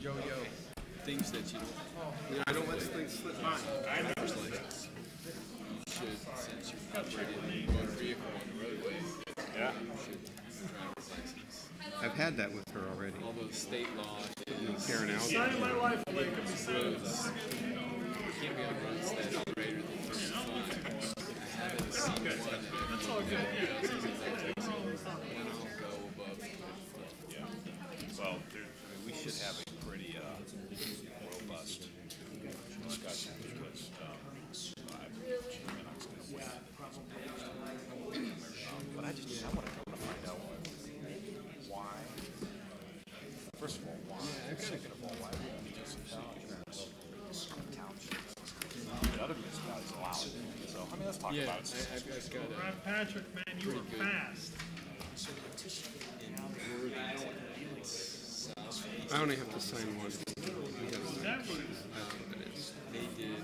Yo-yo, things that you I don't let things slip by. I know. Should, since you're operating a motor vehicle on the roadway, Yeah. you should driver's license. I've had that with her already. Although state law is Karen out. Signing my life away could be roads can't be on roads that are greater than 35. I haven't seen one that That's all good. I'll go above 50. Yeah. Well, we should have a pretty robust discussion because but I want to come to find out why. First of all, why? Second of all, why would we just township? The other municipalities allow it. So, I mean, let's talk Yeah, about it. I've got a Brad Patrick, man, you were fast. I only have to sign one. That was they did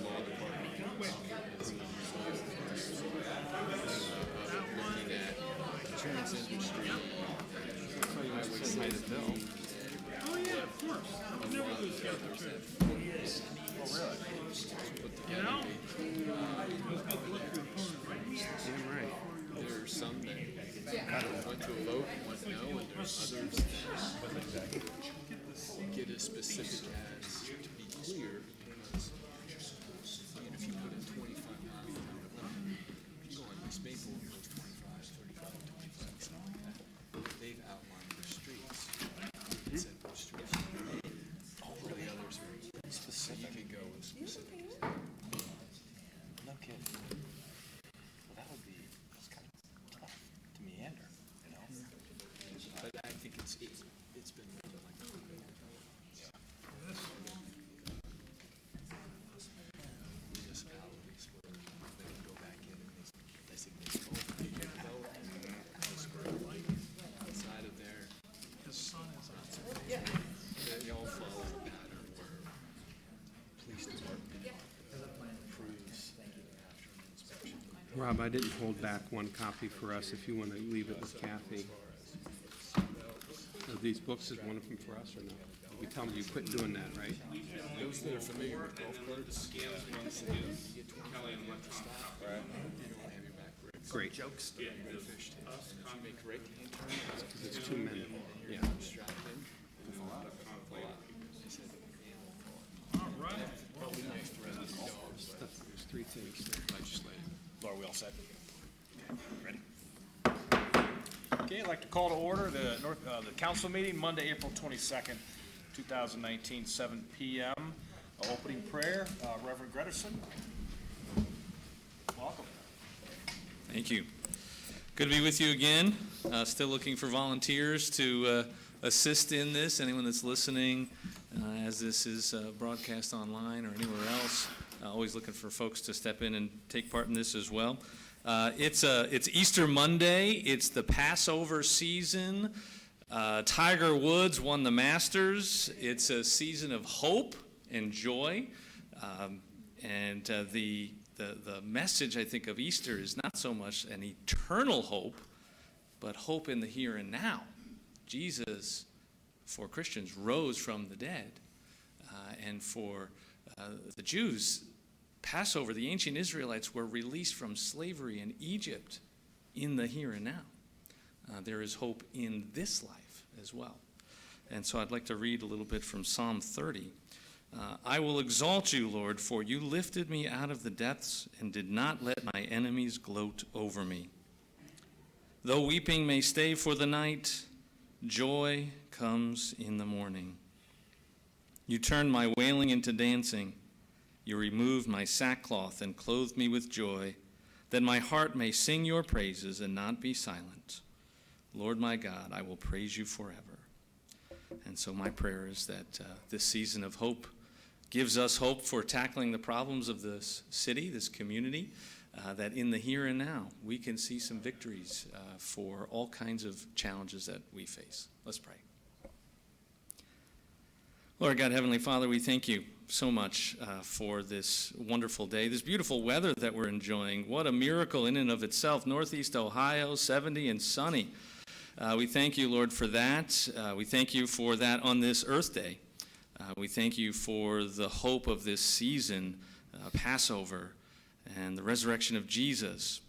law department looking at insurance industry. Pay the bill. oh yeah, of course. You never lose the other two. You know? Damn right. There are some that went to a vote and went no, and there's others that get as specific as to be clear, because even if you put in 25 miles an hour, you go on East Maple and goes 25, 35, 25, something like that. They've outlined their streets. It said which streets you need. All the others are very specific. You can go with specific. No kidding. Well, that would be kind of tough to meander, you know? But I think it's been like municipalities where they can go back in and they designate outside of there. His son is on. They all follow the pattern where police department approves after an inspection. Rob, I didn't hold back one copy for us if you want to leave it with Kathy. Are these books, is one of them for us or no? You tell me you quit doing that, right? Those that are familiar with golf carts, you get 25 stop, right? You don't have your back brakes. Great. Jokes. If you make right hand turns, Because it's too many. Yeah. strapped in, fall out. I said, All right. probably next round of dogs, but There's three things. legislative. Laura, we all set? Okay, ready? Okay, I'd like to call to order the council meeting, Monday, April 22nd, 2019, 7 p.m. Opening prayer, Reverend Grederson. Welcome. Thank you. Good to be with you again. Still looking for volunteers to assist in this. Anyone that's listening as this is broadcast online or anywhere else, always looking for folks to step in and take part in this as well. It's Easter Monday. It's the Passover season. Tiger Woods won the Masters. It's a season of hope and joy. And the message, I think, of Easter is not so much an eternal hope, but hope in the here and now. Jesus, for Christians, rose from the dead. And for the Jews, Passover, the ancient Israelites were released from slavery in Egypt in the here and now. There is hope in this life as well. And so I'd like to read a little bit from Psalm 30. I will exalt you, Lord, for you lifted me out of the depths and did not let my enemies gloat over me. Though weeping may stay for the night, joy comes in the morning. You turned my wailing into dancing. You removed my sackcloth and clothed me with joy, that my heart may sing your praises and not be silent. Lord my God, I will praise you forever. And so my prayer is that this season of hope gives us hope for tackling the problems of this city, this community, that in the here and now we can see some victories for all kinds of challenges that we face. Let's pray. Lord God, Heavenly Father, we thank you so much for this wonderful day, this beautiful weather that we're enjoying. What a miracle in and of itself. Northeast Ohio, 70 and sunny. We thank you, Lord, for that. We thank you for that on this Earth Day. We thank you for the hope of this season, Passover, and the resurrection of Jesus.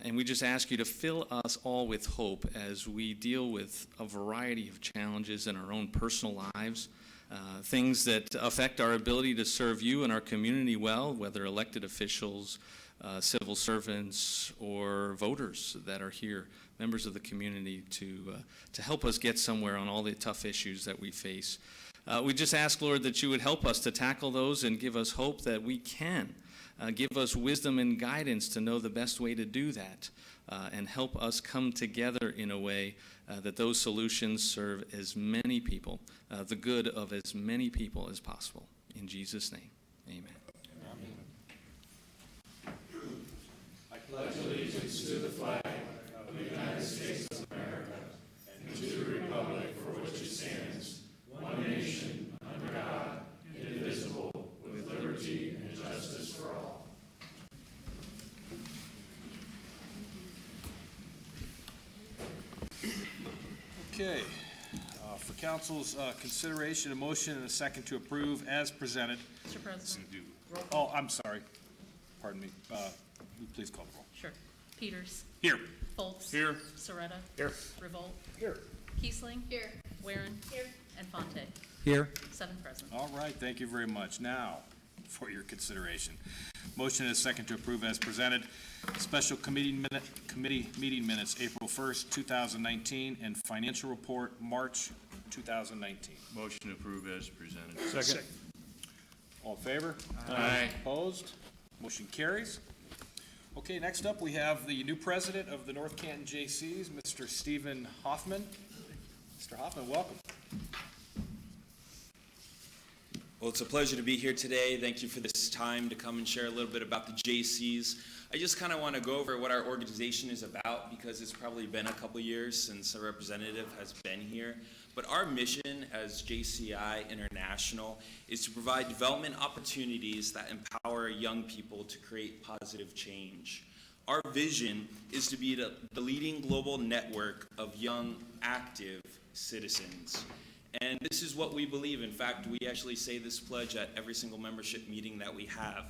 And we just ask you to fill us all with hope as we deal with a variety of challenges in our own personal lives, things that affect our ability to serve you and our community well, whether elected officials, civil servants, or voters that are here, members of the community, to help us get somewhere on all the tough issues that we face. We just ask, Lord, that you would help us to tackle those and give us hope that we can. Give us wisdom and guidance to know the best way to do that, and help us come together in a way that those solutions serve as many people, the good of as many people as possible. In Jesus' name, amen. Okay, for council's consideration, a motion and a second to approve as presented. Mr. President, Oh, I'm sorry. Pardon me. Please call the roll. sure. Peters. Here. Foltz. Here. Soretta. Here. Revolt. Here. Kiesling. Here. Weirin. Here. And Fontaine. Here. 7 present. All right, thank you very much. Now, for your consideration, motion and a second to approve as presented. Special committee meeting minutes, April 1st, 2019, and financial report, March 2019. Motion to approve as presented. Second. All in favor? Aye. Opposed? Motion carries. Okay, next up, we have the new president of the North Canton Jaycees, Mr. Stephen Hoffman. Mr. Hoffman, welcome. Well, it's a pleasure to be here today. Thank you for this time to come and share a little bit about the Jaycees. I just kind of want to go over what our organization is about because it's probably been a couple years since a representative has been here. But our mission as JCI International is to provide development opportunities that empower young people to create positive change. Our vision is to be the leading global network of young, active citizens. And this is what we believe. In fact, we actually say this pledge at every single membership meeting that we have.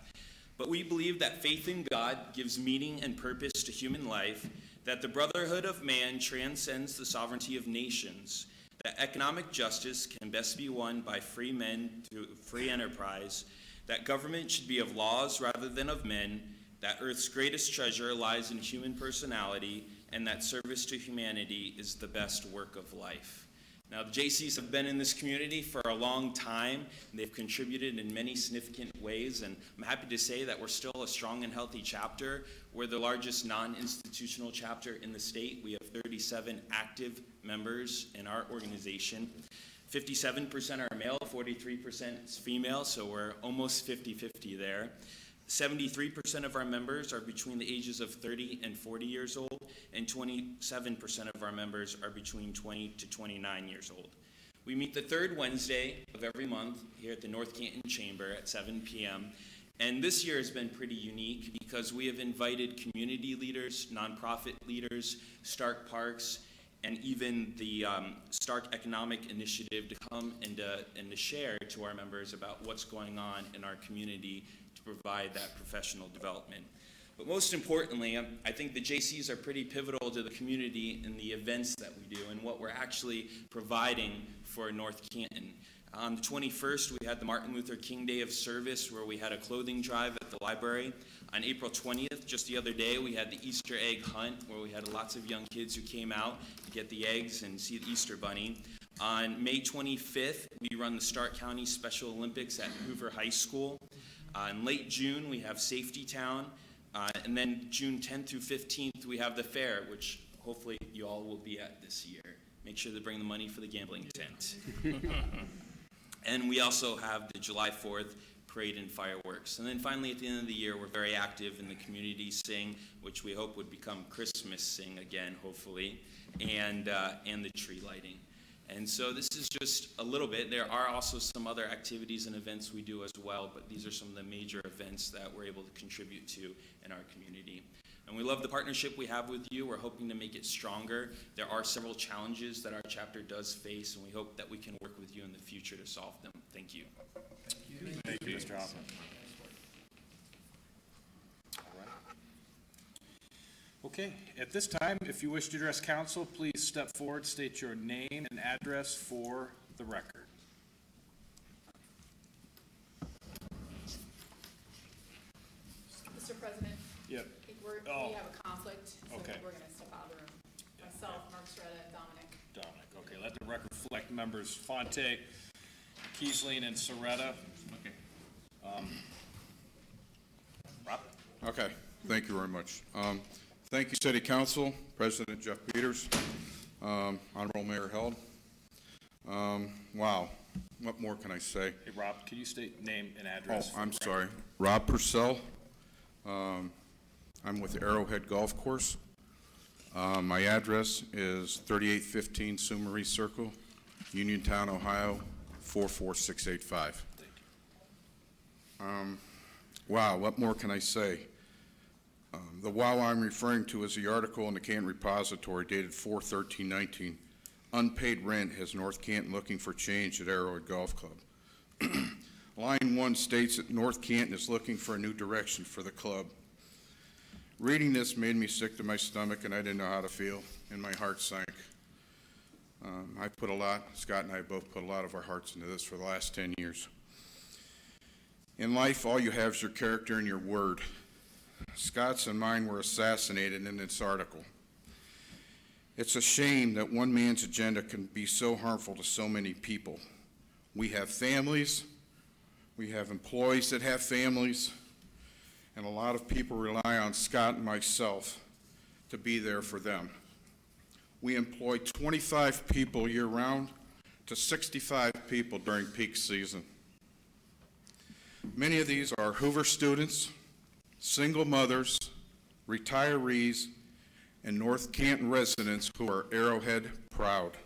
But we believe that faith in God gives meaning and purpose to human life, that the brotherhood of man transcends the sovereignty of nations, that economic justice can best be won by free men through free enterprise, that government should be of laws rather than of men, that Earth's greatest treasure lies in human personality, and that service to humanity is the best work of life. Now, the Jaycees have been in this community for a long time. They've contributed in many significant ways, and I'm happy to say that we're still a strong and healthy chapter. We're the largest non-institutional chapter in the state. We have 37 active members in our organization. 57% are male, 43% is female, so we're almost 50-50 there. 73% of our members are between the ages of 30 and 40 years old, and 27% of our members are between 20 to 29 years old. We meet the third Wednesday of every month here at the North Canton Chamber at 7 p.m. And this year has been pretty unique because we have invited community leaders, nonprofit leaders, Stark Parks, and even the Stark Economic Initiative to come and to share to our members about what's going on in our community to provide that professional development. But most importantly, I think the Jaycees are pretty pivotal to the community in the events that we do and what we're actually providing for North Canton. On the 21st, we had the Martin Luther King Day of Service where we had a clothing drive at the library. On April 20th, just the other day, we had the Easter egg hunt where we had lots of young kids who came out to get the eggs and see the Easter Bunny. On May 25th, we run the Stark County Special Olympics at Hoover High School. In late June, we have Safety Town. And then June 10th through 15th, we have the fair, which hopefully you all will be at this year. Make sure to bring the money for the gambling tent. And we also have the July 4th parade and fireworks. And then finally, at the end of the year, we're very active in the community sing, which we hope would become Christmas sing again, hopefully, and the tree lighting. And so this is just a little bit. There are also some other activities and events we do as well, but these are some of the major events that we're able to contribute to in our community. And we love the partnership we have with you. We're hoping to make it stronger. There are several challenges that our chapter does face, and we hope that we can work with you in the future to solve them. Thank you. Thank you, Mr. Hoffman. Okay, at this time, if you wish to address council, please step forward, state your name and address for the record. Mr. President, Yep. I think we have a conflict, so Okay. we're gonna step out of the room. Myself, Mark Stretta, and Dominic. Dominic, okay, let the record reflect members Fonte, Kiesling, and Soretta. Okay. Rob? Okay, thank you very much. Thank you, City Council, President Jeff Peters, Honorable Mayor Held. Wow, what more can I say? Hey, Rob, can you state name and Oh, address? I'm sorry. Rob Purcell. I'm with Arrowhead Golf Course. My address is 3815 Sumery Circle, Uniontown, Ohio, 44685. Wow, what more can I say? The wow I'm referring to is the article in the Canton Repository dated 4/13/19. Unpaid rent has North Canton looking for change at Arrowhead Golf Club. Line 1 states that North Canton is looking for a new direction for the club. Reading this made me sick to my stomach, and I didn't know how to feel, and my heart sank. Scott and I both put a lot of our hearts into this for the last 10 years. In life, all you have is your character and your word. Scott's and mine were assassinated in this article. It's a shame that one man's agenda can be so harmful to so many people. We have families, we have employees that have families, and a lot of people rely on Scott and myself to be there for them. We employ 25 people year-round to 65 people during peak season. Many of these are Hoover students, single mothers, retirees, and North Canton residents who are Arrowhead proud.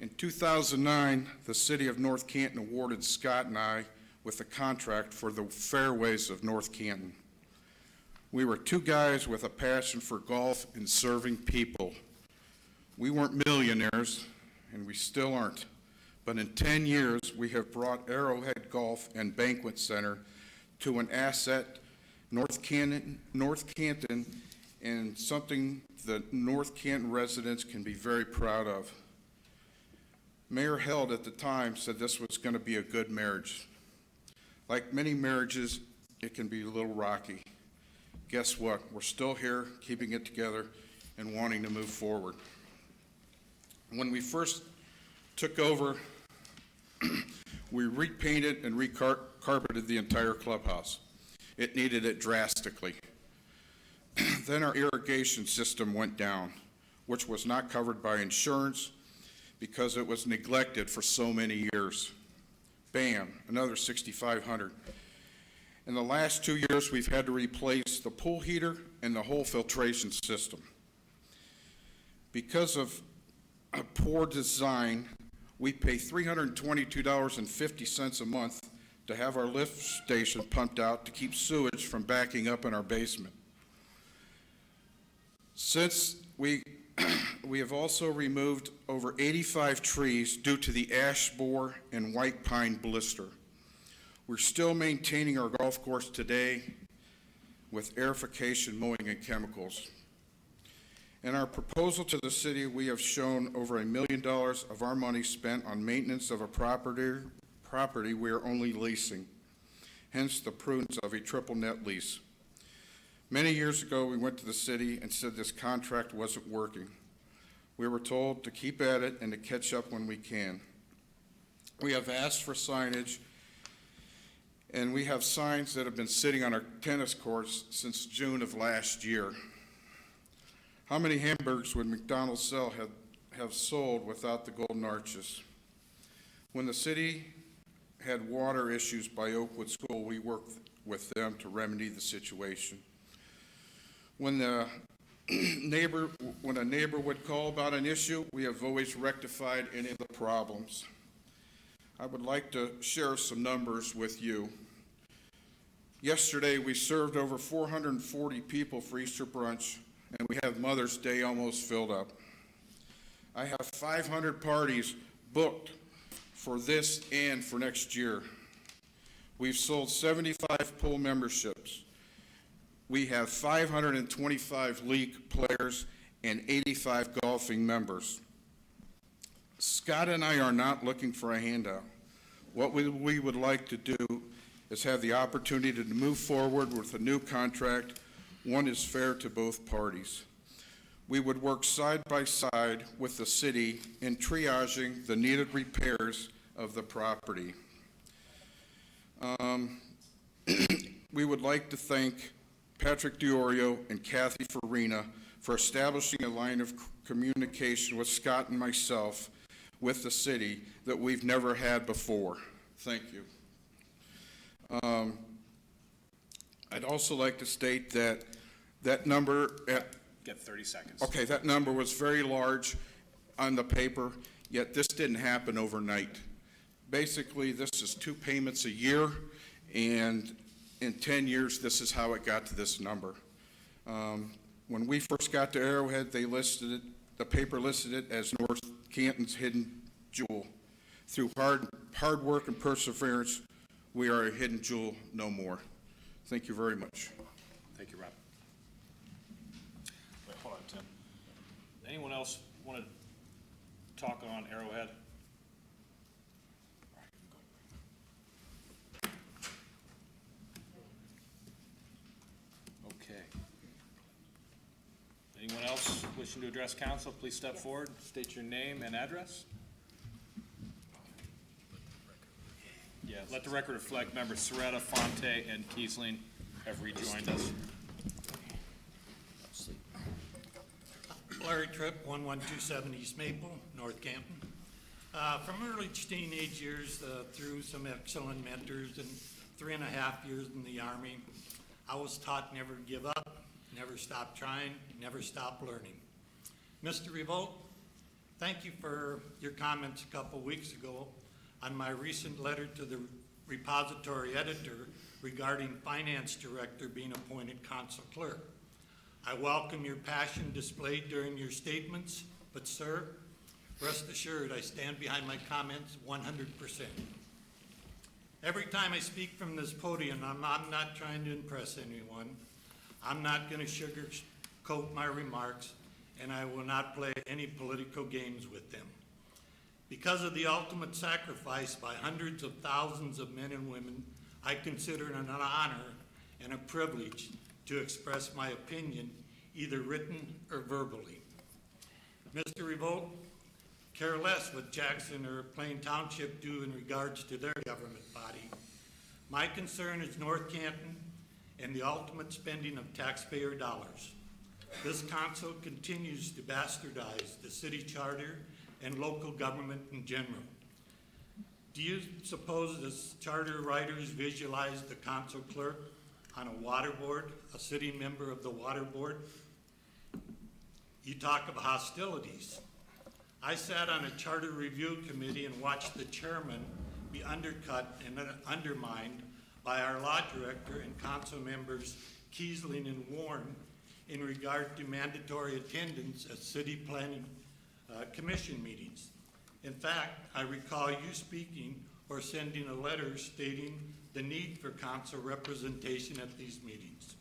In 2009, the city of North Canton awarded Scott and I with a contract for the fairways of North Canton. We were two guys with a passion for golf and serving people. We weren't millionaires, and we still aren't, but in 10 years, we have brought Arrowhead Golf and Banquet Center to an asset North Canton, and something that North Canton residents can be very proud of. Mayor Held at the time said this was going to be a good marriage. Like many marriages, it can be a little rocky. Guess what? We're still here, keeping it together and wanting to move forward. When we first took over, we repainted and recarpeted the entire clubhouse. It needed it drastically. Then our irrigation system went down, which was not covered by insurance because it was neglected for so many years. Bam, another $6,500. In the last 2 years, we've had to replace the pool heater and the whole filtration system. Because of a poor design, we pay $322.50 a month to have our lift station pumped out to keep sewage from backing up in our basement. Since we have also removed over 85 trees due to the ash borer and white pine blister. We're still maintaining our golf course today with aerification, mowing, and chemicals. In our proposal to the city, we have shown over $1 million of our money spent on maintenance of a property we are only leasing, hence the prudence of a triple net lease. Many years ago, we went to the city and said this contract wasn't working. We were told to keep at it and to catch up when we can. We have asked for signage, and we have signs that have been sitting on our tennis courts since June of last year. How many hamburgers would McDonald's have sold without the golden arches? When the city had water issues by Oakwood School, we worked with them to remedy the situation. When a neighbor would call about an issue, we have always rectified any of the problems. I would like to share some numbers with you. Yesterday, we served over 440 people for Easter brunch, and we have Mother's Day almost filled up. I have 500 parties booked for this and for next year. We've sold 75 pool memberships. We have 525 league players and 85 golfing members. Scott and I are not looking for a handout. What we would like to do is have the opportunity to move forward with a new contract. One is fair to both parties. We would work side by side with the city in triaging the needed repairs of the property. We would like to thank Patrick DiOrio and Kathy Farina for establishing a line of communication with Scott and myself with the city that we've never had before. Thank you. I'd also like to state that that number Get 30 seconds. okay, that number was very large on the paper, yet this didn't happen overnight. Basically, this is 2 payments a year, and in 10 years, this is how it got to this number. When we first got to Arrowhead, they listed it, the paper listed it as North Canton's hidden jewel. Through hard work and perseverance, we are a hidden jewel no more. Thank you very much. Thank you, Rob. Wait, hold on, Tim. Anyone else want to talk on Arrowhead? Okay. Anyone else wishing to address council, please step forward, state your name and address. Yeah, let the record reflect members Soretta, Fonte, and Kiesling have rejoined us. Larry Tripp, 1127 East Maple, North Canton. From early teenage years through some excellent mentors and 3.5 years in the Army, I was taught never give up, never stop trying, never stop learning. Mr. Revolt, thank you for your comments a couple weeks ago on my recent letter to the repository editor regarding finance director being appointed council clerk. I welcome your passion displayed during your statements, but sir, rest assured I stand behind my comments 100%. Every time I speak from this podium, I'm not trying to impress anyone. I'm not going to sugarcoat my remarks, and I will not play any political games with them. Because of the ultimate sacrifice by hundreds of thousands of men and women, I consider it an honor and a privilege to express my opinion, either written or verbally. Mr. Revolt, care less what Jackson or Plain Township do in regards to their government body. My concern is North Canton and the ultimate spending of taxpayer dollars. This council continues to bastardize the city charter and local government in general. Do you suppose the charter writers visualize the council clerk on a water board, a sitting member of the water board? You talk of hostilities. I sat on a charter review committee and watched the chairman be undercut and undermined by our law director and council members Kiesling and Warren in regard to mandatory attendance at city planning commission meetings. In fact, I recall you speaking or sending a letter stating the need for council representation at these meetings.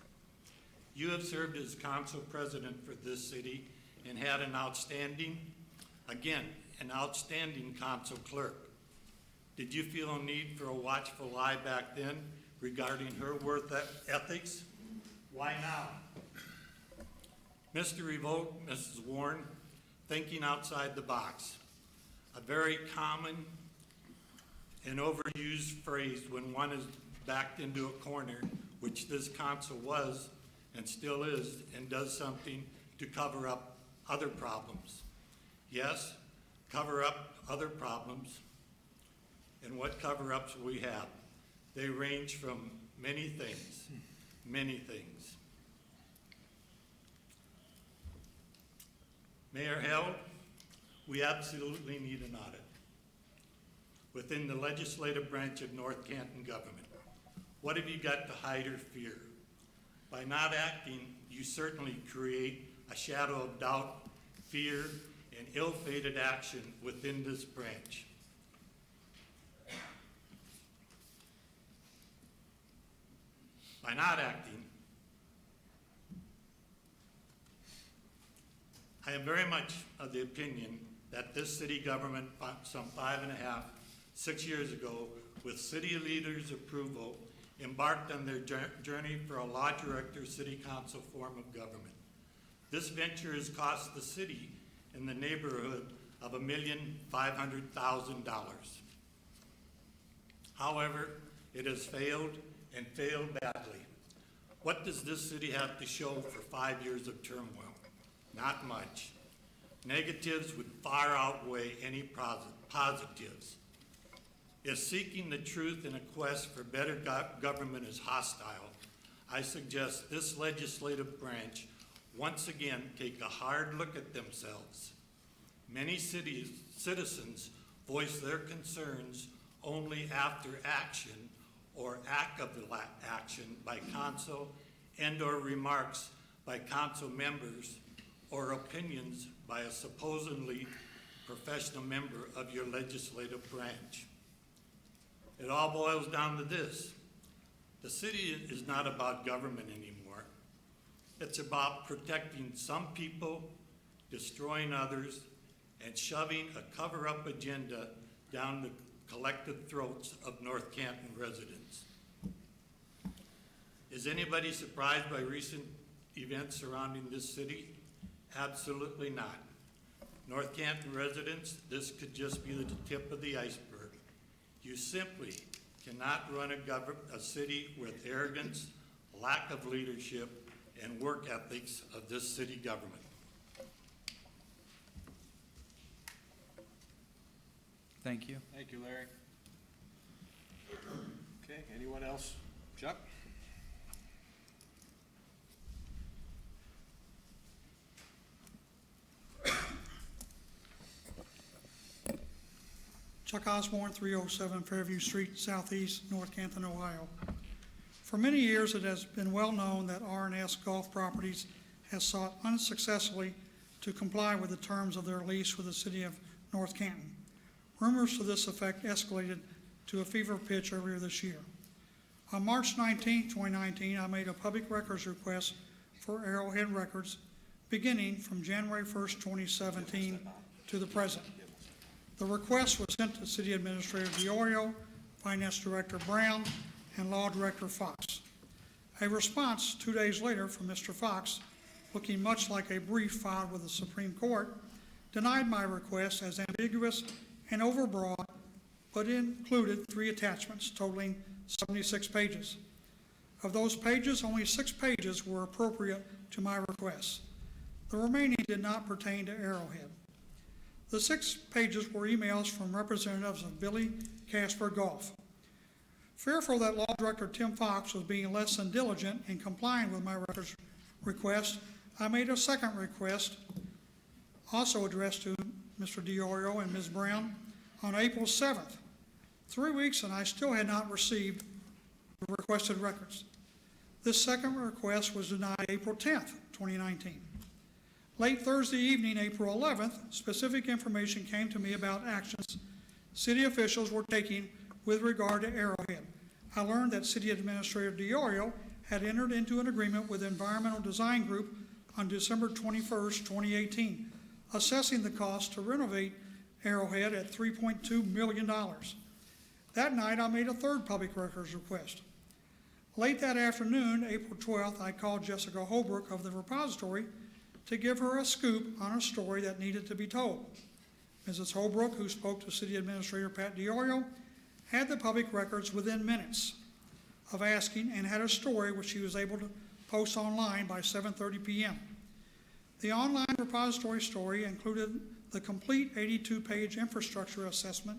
You have served as council president for this city and had an outstanding council clerk. Did you feel a need for a watchful eye back then regarding her work ethics? Why now? Mr. Revolt, Mrs. Warren, thinking outside the box. A very common and overused phrase when one is backed into a corner, which this council was and still is, and does something to cover up other problems. Yes, cover up other problems. And what cover-ups we have? They range from many things, many things. Mayor Held, we absolutely need an audit within the legislative branch of North Canton government. What have you got to hide or fear? By not acting, you certainly create a shadow of doubt, fear, and ill-fated action within this branch. By not acting, I am very much of the opinion that this city government, some 6 years ago, with city leaders' approval, embarked on their journey for a law director city council form of government. This venture has cost the city in the neighborhood of $1,500,000. However, it has failed and failed badly. What does this city have to show for 5 years of turmoil? Not much. Negatives would far outweigh any positives. If seeking the truth in a quest for better government is hostile, I suggest this legislative branch once again take a hard look at themselves. Many citizens voice their concerns only after action or act of the action by council and/or remarks by council members or opinions by a supposedly professional member of your legislative branch. It all boils down to this. The city is not about government anymore. It's about protecting some people, destroying others, and shoving a cover-up agenda down the collective throats of North Canton residents. Is anybody surprised by recent events surrounding this city? Absolutely not. North Canton residents, this could just be the tip of the iceberg. You simply cannot run a city with arrogance, lack of leadership, and work ethics of this city government. Thank you. Thank you, Larry. Okay, anyone else? Chuck? Chuck Osborne, 307 Fairview Street, Southeast, North Canton, Ohio. For many years, it has been well known that R&S Golf Properties has sought unsuccessfully to comply with the terms of their lease with the city of North Canton. Rumors to this effect escalated to a fever pitch earlier this year. On March 19, 2019, I made a public records request for Arrowhead Records beginning from January 1st, 2017 to the present. The request was sent to City Administrator DiOrio, Finance Director Brown, and Law Director Fox. A response 2 days later from Mr. Fox, looking much like a brief filed with the Supreme Court, denied my request as ambiguous and overbroad, but included 3 attachments totaling 76 pages. Of those pages, only 6 pages were appropriate to my request. The remaining did not pertain to Arrowhead. The 6 pages were emails from representatives of Billy Casper Golf. Fearful that Law Director Tim Fox was being less than diligent in complying with my records request, I made a second request, also addressed to Mr. DiOrio and Ms. Brown, on April 7th. 3 weeks and I still had not received the requested records. This second request was denied April 10th, 2019. Late Thursday evening, April 11th, specific information came to me about actions city officials were taking with regard to Arrowhead. I learned that City Administrator DiOrio had entered into an agreement with Environmental Design Group on December 21st, 2018, assessing the cost to renovate Arrowhead at $3.2 million. That night, I made a third public records request. Late that afternoon, April 12th, I called Jessica Holbrook of the repository to give her a scoop on a story that needed to be told. Mrs. Holbrook, who spoke to City Administrator Pat DiOrio, had the public records within minutes of asking and had a story which she was able to post online by 7:30 p.m. The online repository story included the complete 82-page infrastructure assessment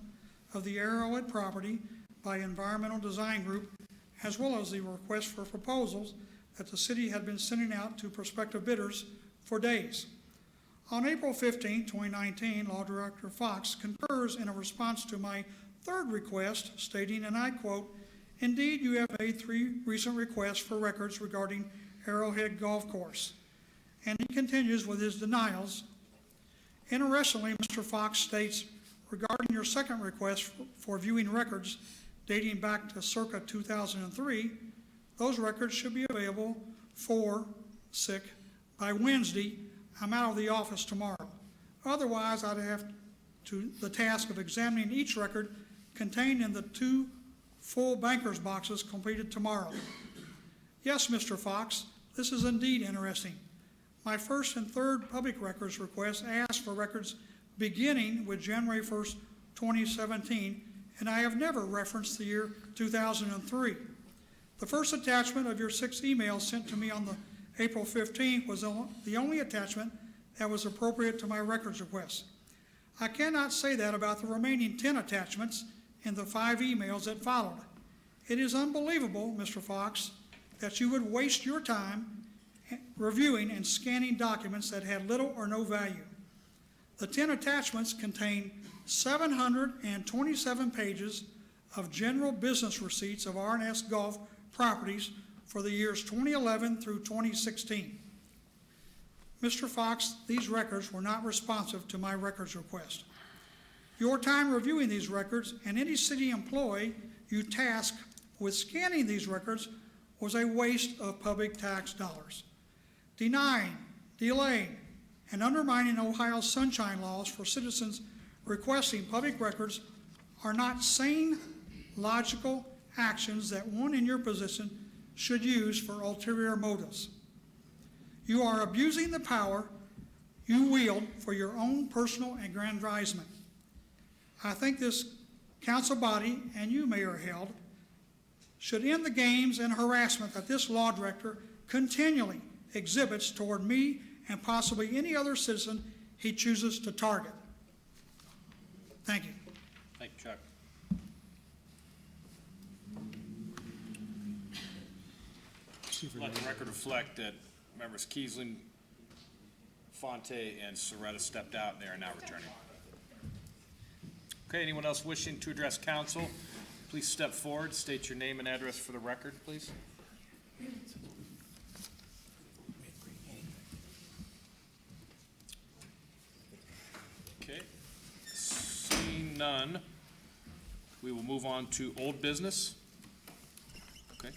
of the Arrowhead property by Environmental Design Group, as well as the request for proposals that the city had been sending out to prospective bidders for days. On April 15, 2019, Law Director Fox concurs in a response to my third request, stating, and I quote, Indeed, you have made 3 recent requests for records regarding Arrowhead Golf Course. And he continues with his denials. Interestingly, Mr. Fox states, regarding your second request for viewing records dating back to circa 2003, those records should be available by Wednesday. I'm out of the office tomorrow. Otherwise, I'd have the task of examining each record contained in the 2 full banker's boxes completed tomorrow. Yes, Mr. Fox, this is indeed interesting. My first and third public records requests asked for records beginning with January 1st, 2017, and I have never referenced the year 2003. The first attachment of your 6 emails sent to me on the April 15th was the only attachment that was appropriate to my records request. I cannot say that about the remaining 10 attachments in the 5 emails that followed. It is unbelievable, Mr. Fox, that you would waste your time reviewing and scanning documents that had little or no value. The 10 attachments contain 727 pages of general business receipts of R&S Golf properties for the years 2011 through 2016. Mr. Fox, these records were not responsive to my records request. Your time reviewing these records and any city employee you task with scanning these records was a waste of public tax dollars. Denying, delaying, and undermining Ohio's sunshine laws for citizens requesting public records are not sane, logical actions that one in your position should use for ulterior motives. You are abusing the power you wield for your own personal aggrandizement. I think this council body, and you, Mayor Held, should end the games and harassment that this law director continually exhibits toward me and possibly any other citizen he chooses to target. Thank you. Thank you, Chuck. Let the record reflect that members Kiesling, Fonte, and Soretta stepped out, and they are now returning. Okay, anyone else wishing to address council, please step forward, state your name and address for the record, please. Okay, seeing none, we will move on to old business. Okay,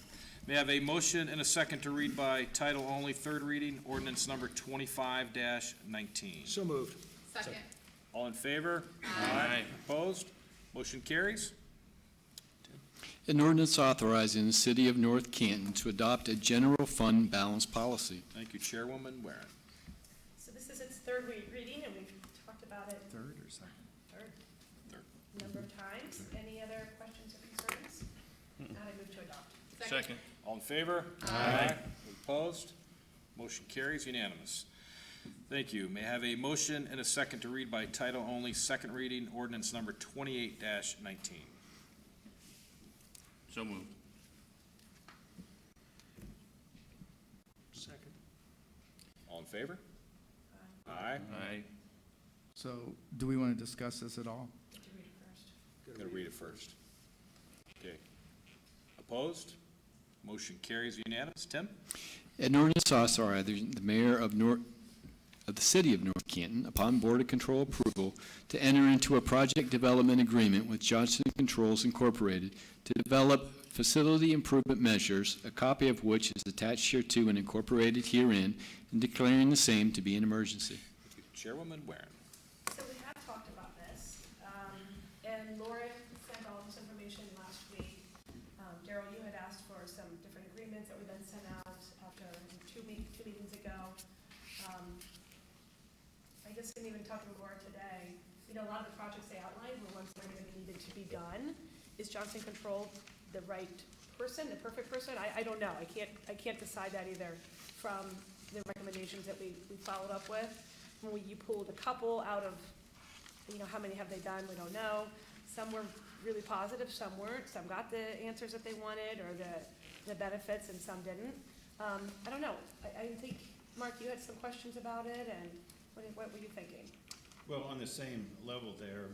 may I have a motion and a second to read by title only, third reading, ordinance number 25-19. So moved. Second. All in favor? Aye. Opposed? Motion carries. An ordinance authorizing the city of North Canton to adopt a general fund balance policy. Thank you, Chairwoman Warren. So this is its third reading, and we've talked about it Third or second? Third. a number of times. Any other questions or concerns? Not, I move to adopt. Second. All in favor? Aye. Opposed? Motion carries unanimous. Thank you. May I have a motion and a second to read by title only, second reading, ordinance number 28-19. So moved. Second. All in favor? Aye. Aye. So, do we want to discuss this at all? Did you read it first? Gotta read it first. Okay. Opposed? Motion carries unanimous. Tim? An ordinance authorizing the mayor of the city of North Canton, upon Board of Control approval, to enter into a project development agreement with Johnson Controls Incorporated to develop facility improvement measures, a copy of which is attached hereto and incorporated herein, and declaring the same to be an emergency. Chairwoman Warren. So we have talked about this, and Laura sent all this information last week. Daryl, you had asked for some different agreements that we then sent out after two meetings ago. I just didn't even talk to Laura today. You know, a lot of the projects they outlined were ones that are gonna be needed to be done. Is Johnson Control the right person, the perfect person? I don't know. I can't decide that either from the recommendations that we followed up with. When you pulled a couple out of, you know, how many have they done? We don't know. Some were really positive, some weren't. Some got the answers that they wanted or the benefits, and some didn't. I don't know. I think, Mark, you had some questions about it, and what were you thinking? Well, on the same level there,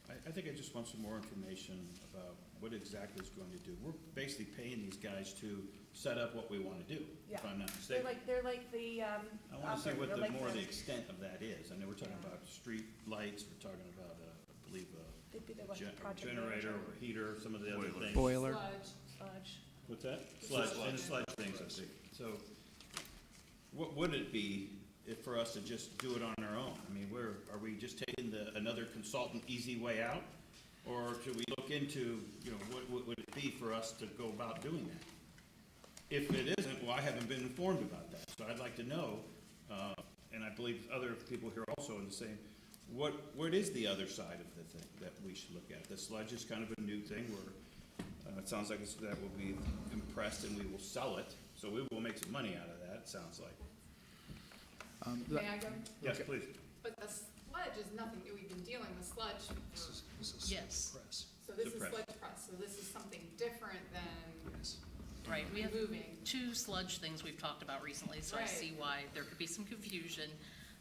I think I just want some more information about what exactly it's going to do. We're basically paying these guys to set up what we want to do, if I'm not They're mistaken. like the, I want to see what they're the like more the extent of that is. I know we're talking about street lights, we're talking about, I believe, they'd be the a project generator manager. or heater, some of the other things. Boiler. Sludge. What's that? Sludge, and sludge things, I see. So, what would it be if for us to just do it on our own? I mean, are we just taking another consultant easy way out? Or should we look into, what would it be for us to go about doing that? If it isn't, well, I haven't been informed about that, so I'd like to know, and I believe other people here also in the same, what is the other side of the thing that we should look at? The sludge is kind of a new thing where, it sounds like that will be compressed and we will sell it, so we will make some money out of that, it sounds like. May I go? Yes, please. But the sludge is nothing new. We've been dealing with sludge for, Yes, so this is Suppress. sludge press, so this is something different than right. We have moving. 2 sludge things we've talked about recently, so I Right. see why there could be some confusion.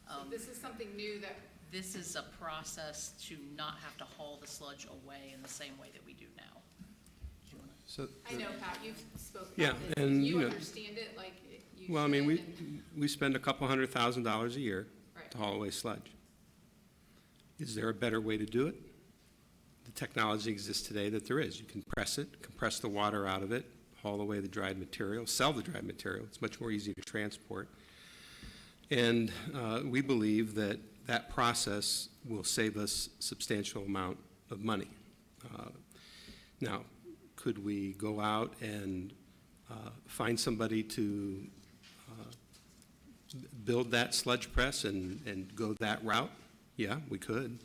So this is something new that, This is a process to not have to haul the sludge away in the same way that we do now. So, I know, Pat, you've spoken Yeah, about this. and, You you know, understand it like you well, I mean, should, and- we spend a couple $100,000 a year Right. to haul away sludge. Is there a better way to do it? The technology exists today that there is. You can press it, compress the water out of it, haul away the dried material, sell the dried material. It's much more easy to transport. And we believe that that process will save us substantial amount of money. Now, could we go out and find somebody to build that sludge press and go that route? Yeah, we could.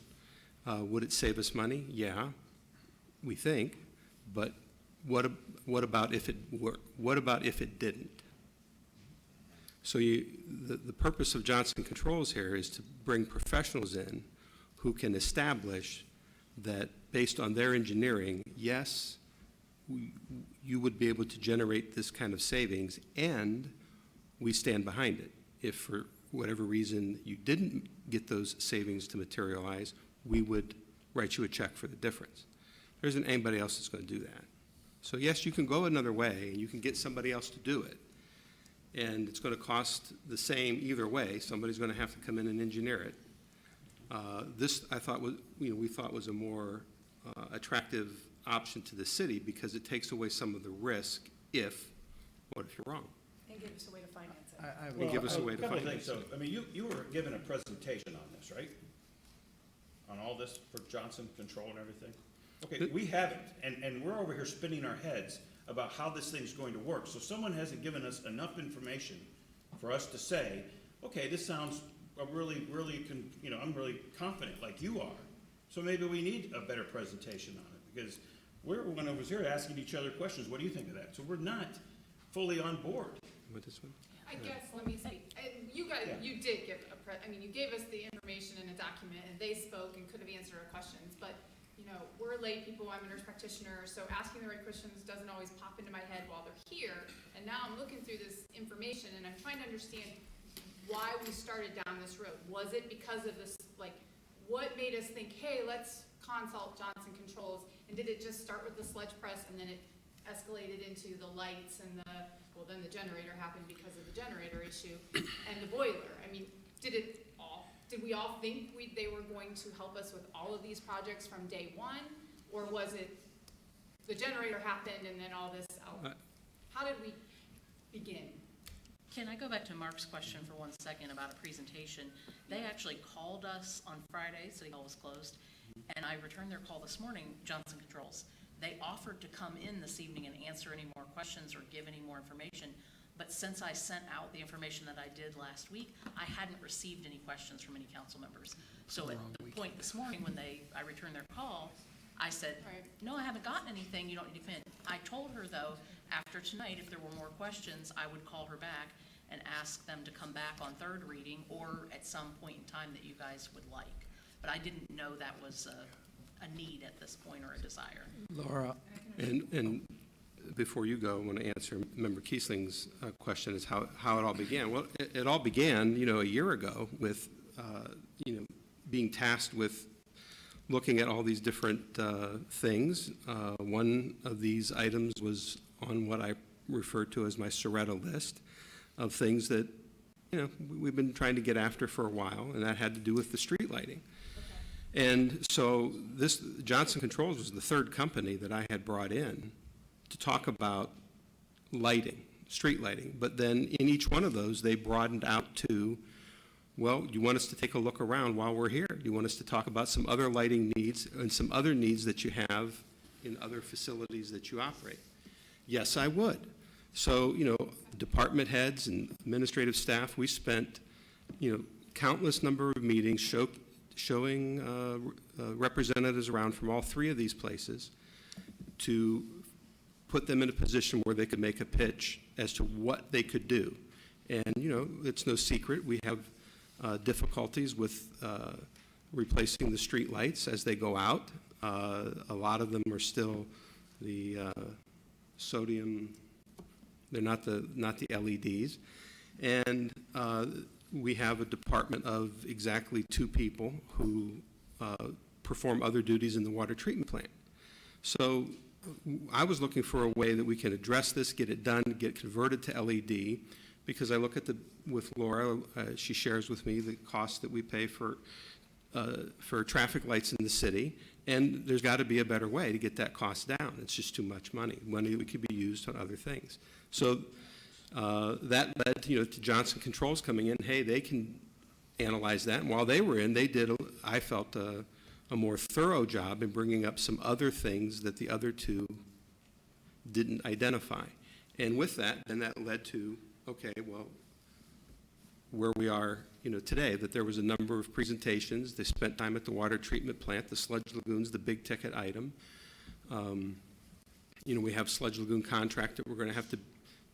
Would it save us money? Yeah, we think. But what about if it worked? What about if it didn't? So the purpose of Johnson Controls here is to bring professionals in who can establish that based on their engineering, yes, you would be able to generate this kind of savings, and we stand behind it. If for whatever reason you didn't get those savings to materialize, we would write you a check for the difference. There isn't anybody else that's going to do that. So yes, you can go another way, and you can get somebody else to do it. And it's going to cost the same either way. Somebody's going to have to come in and engineer it. This, I thought, we thought was a more attractive option to the city because it takes away some of the risk what if you're wrong? And give us a way to finance it. And give us a way to couple of finance things. it. So, I mean, you were given a presentation on this, right? On all this for Johnson Control and everything? Okay, we haven't, and we're over here spinning our heads about how this thing's going to work. So someone hasn't given us enough information for us to say, okay, this sounds really, I'm really confident like you are. So maybe we need a better presentation on it because we're one of us here asking each other questions. What do you think of that? So we're not fully on board. What this one? I guess, let me speak. You guys, Yeah. you did give you gave us the information in a document, and they spoke and could have answered our questions, but, we're lay people, I'm a nurse practitioner, so asking the right questions doesn't always pop into my head while they're here, and now I'm looking through this information, and I'm trying to understand why we started down this road. Was it because of this, what made us think, hey, let's consult Johnson Controls, and did it just start with the sludge press, and then it escalated into the lights and then the generator happened because of the generator issue and the boiler? I mean, did we all think they were going to help us with all of these projects from day one? Or was it the generator happened and then all this out? How did we begin? Can I go back to Mark's question for 1 second about a presentation? They actually called us on Friday, City Hall was closed, and I returned their call this morning, Johnson Controls. They offered to come in this evening and answer any more questions or give any more information, but since I sent out the information that I did last week, I hadn't received any questions from any council members. So at the point this morning when I returned their call, I said, Right. no, I haven't gotten anything, you don't need to come in. I told her though, after tonight, if there were more questions, I would call her back and ask them to come back on third reading or at some point in time that you guys would like. But I didn't know that was a need at this point or a desire. Laura, And before you go, I want to answer Member Kiesling's question is how it all began. Well, it all began, a year ago with, being tasked with looking at all these different things. One of these items was on what I refer to as my Soretta list of things that, we've been trying to get after for a while, and that had to do with the street lighting. And so this, Johnson Controls was the third company that I had brought in to talk about lighting, street lighting. But then in each one of those, they broadened out to, well, you want us to take a look around while we're here? You want us to talk about some other lighting needs and some other needs that you have in other facilities that you operate? Yes, I would. So, department heads and administrative staff, we spent, countless number of meetings showing representatives around from all three of these places to put them in a position where they could make a pitch as to what they could do. And, it's no secret, we have difficulties with replacing the street lights as they go out. A lot of them are still the sodium, they're not the LEDs. And we have a department of exactly 2 people who perform other duties in the water treatment plant. So I was looking for a way that we can address this, get it done, get converted to LED, because I look at with Laura, she shares with me the cost that we pay for traffic lights in the city, and there's got to be a better way to get that cost down. It's just too much money that could be used on other things. So that led to Johnson Controls coming in. Hey, they can analyze that. And while they were in, they did, I felt, a more thorough job in bringing up some other things that the other 2 didn't identify. And with that, then that led to, okay, well, where we are, today, that there was a number of presentations. They spent time at the water treatment plant, the sludge lagoons, the big ticket item. We have sludge lagoon contract that we're going to have to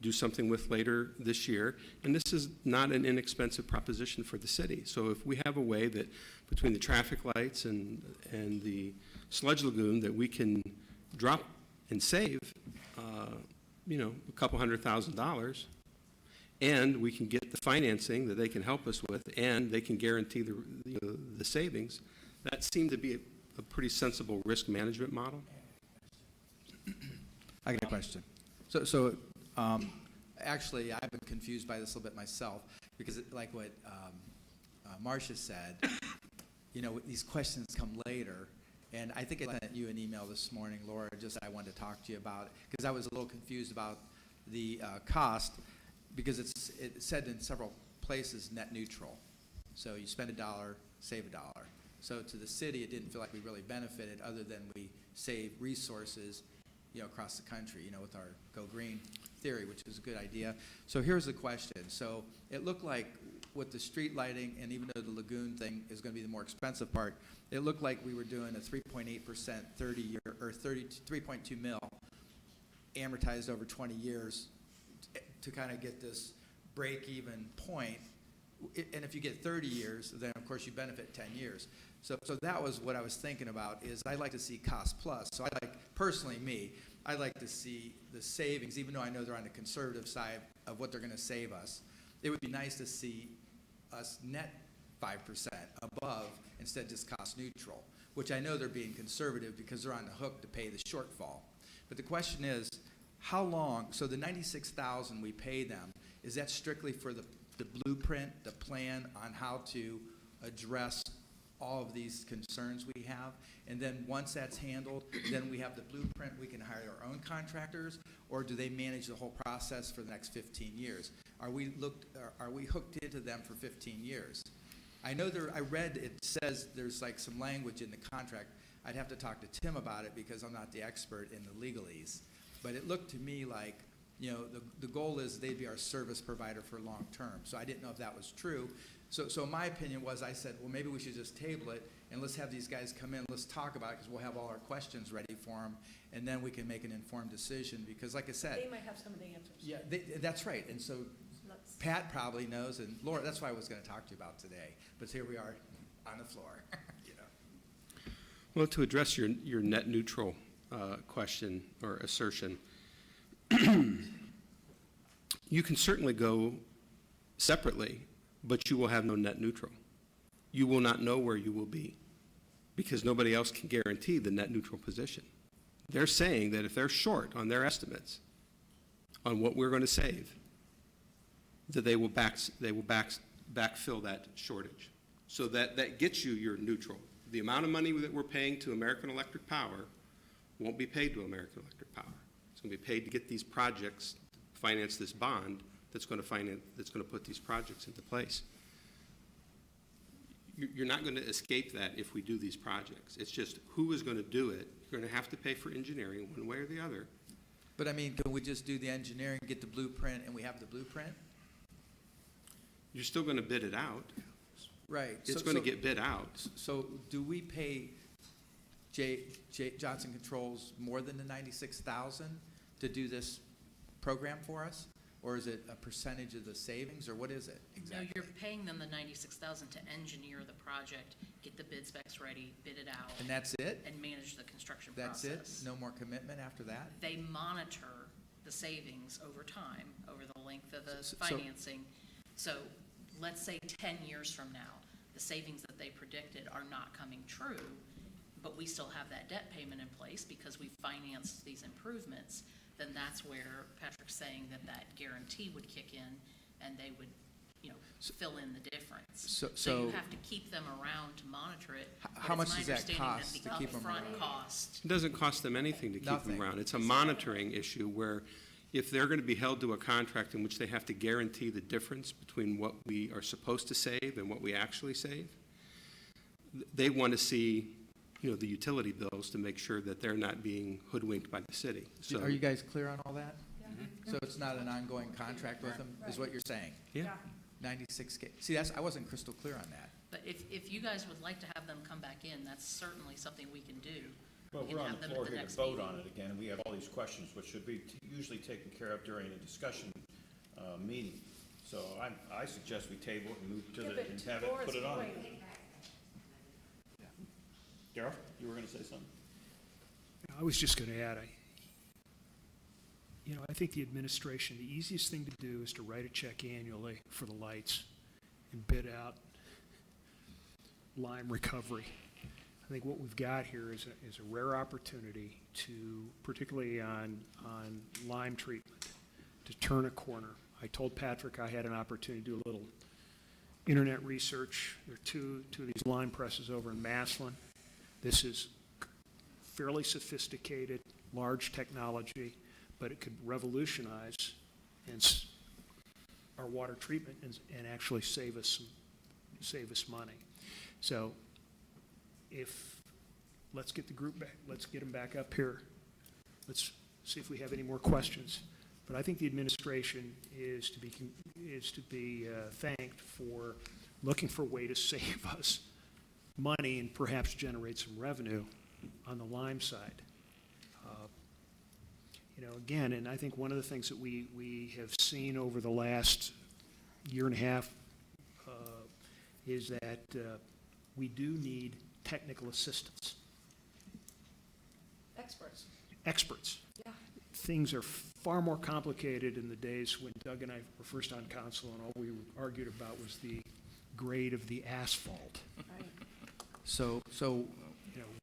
do something with later this year. And this is not an inexpensive proposition for the city. So if we have a way that between the traffic lights and the sludge lagoon that we can drop and save, a couple $100,000, and we can get the financing that they can help us with, and they can guarantee the savings, that seemed to be a pretty sensible risk management model. I got a question. Actually, I've been confused by this a little bit myself, because like what Marcia said, these questions come later, and I think I sent you an email this morning, Laura, just I wanted to talk to you about it, because I was a little confused about the cost, because it said in several places net neutral. So you spend $1, save $1. So to the city, it didn't feel like we really benefited other than we save resources, across the country, with our Go Green theory, which was a good idea. So here's the question. So it looked like with the street lighting, and even though the lagoon thing is going to be the more expensive part, it looked like we were doing a 3.8% 30-year, or 3.2 mil amortized over 20 years to kind of get this break-even point. And if you get 30 years, then of course you benefit 10 years. So that was what I was thinking about, is I'd like to see cost plus. So I'd like to see the savings, even though I know they're on the conservative side of what they're going to save us. It would be nice to see us net 5% above instead of just cost neutral, which I know they're being conservative because they're on the hook to pay the shortfall. But the question is, how long, so the $96,000 we pay them, is that strictly for the blueprint, the plan on how to address all of these concerns we have? And then once that's handled, then we have the blueprint, we can hire our own contractors, or do they manage the whole process for the next 15 years? Are we hooked into them for 15 years? I know I read it says there's like some language in the contract. I'd have to talk to Tim about it because I'm not the expert in the legalese. But it looked to me like, the goal is they'd be our service provider for long term. So I didn't know if that was true. So my opinion was, I said, well, maybe we should just table it and let's have these guys come in, let's talk about it, because we'll have all our questions ready for them, and then we can make an informed decision, because like I said. They might have some of the answers. Yeah, that's right. And so Pat probably knows, and Laura, that's what I was going to talk to you about today. But here we are on the floor. Well, to address your net neutral question or assertion, you can certainly go separately, but you will have no net neutral. You will not know where you will be because nobody else can guarantee the net neutral position. They're saying that if they're short on their estimates on what we're going to save, that they will backfill that shortage. So that gets you your neutral. The amount of money that we're paying to American Electric Power won't be paid to American Electric Power. It's going to be paid to get these projects, finance this bond that's going to put these projects into place. You're not going to escape that if we do these projects. It's just who is going to do it. You're going to have to pay for engineering one way or the other. But I mean, can we just do the engineering, get the blueprint, and we have the blueprint? You're still going to bid it out. Right. It's going to get bid out. So do we pay Johnson Controls more than the $96,000 to do this program for us? Or is it a percentage of the savings, or what is it exactly? No, you're paying them the $96,000 to engineer the project, get the bid specs ready, bid it out. And that's it? And manage the construction That's process. it? No more commitment after that? They monitor the savings over time, over the length of the So- financing. So let's say 10 years from now, the savings that they predicted are not coming true, but we still have that debt payment in place because we financed these improvements, then that's where Patrick's saying that guarantee would kick in and they would, fill in the difference. So you have to keep them around to monitor it. How much does that cost to keep them around? The upfront cost, It doesn't cost them anything to keep Nothing. them around. It's a monitoring issue where if they're going to be held to a contract in which they have to guarantee the difference between what we are supposed to save and what we actually save, they want to see, the utility bills to make sure that they're not being hoodwinked by the city. So, Are you guys clear on all that? So it's not an ongoing contract with them, is what you're saying? yeah. 96K. See, I wasn't crystal clear on that. but if you guys would like to have them come back in, that's certainly something we can do. Well, We we're can on have the them at floor the here to next vote meeting. on it again, and we have all these questions, which should be usually taken care of during a discussion meeting. So I suggest we table it and move to and have it, put it on. Darrell, you were gonna say something? I was just going to add, I think the administration, the easiest thing to do is to write a check annually for the lights and bid out lime recovery. I think what we've got here is a rare opportunity to, particularly on lime treatment, to turn a corner. I told Patrick I had an opportunity to do a little internet research. There are two of these lime presses over in Maslin. This is fairly sophisticated, large technology, but it could revolutionize our water treatment and actually save us money. So let's get the group back, let's get them back up here. Let's see if we have any more questions. But I think the administration is to be thanked for looking for a way to save us money and perhaps generate some revenue on the lime side. Again, and I think one of the things that we have seen over the last year and a half is that we do need technical assistance. Experts. Yeah. Things are far more complicated in the days when Doug and I were first on council, and all we argued about was the grade of the asphalt. Right. So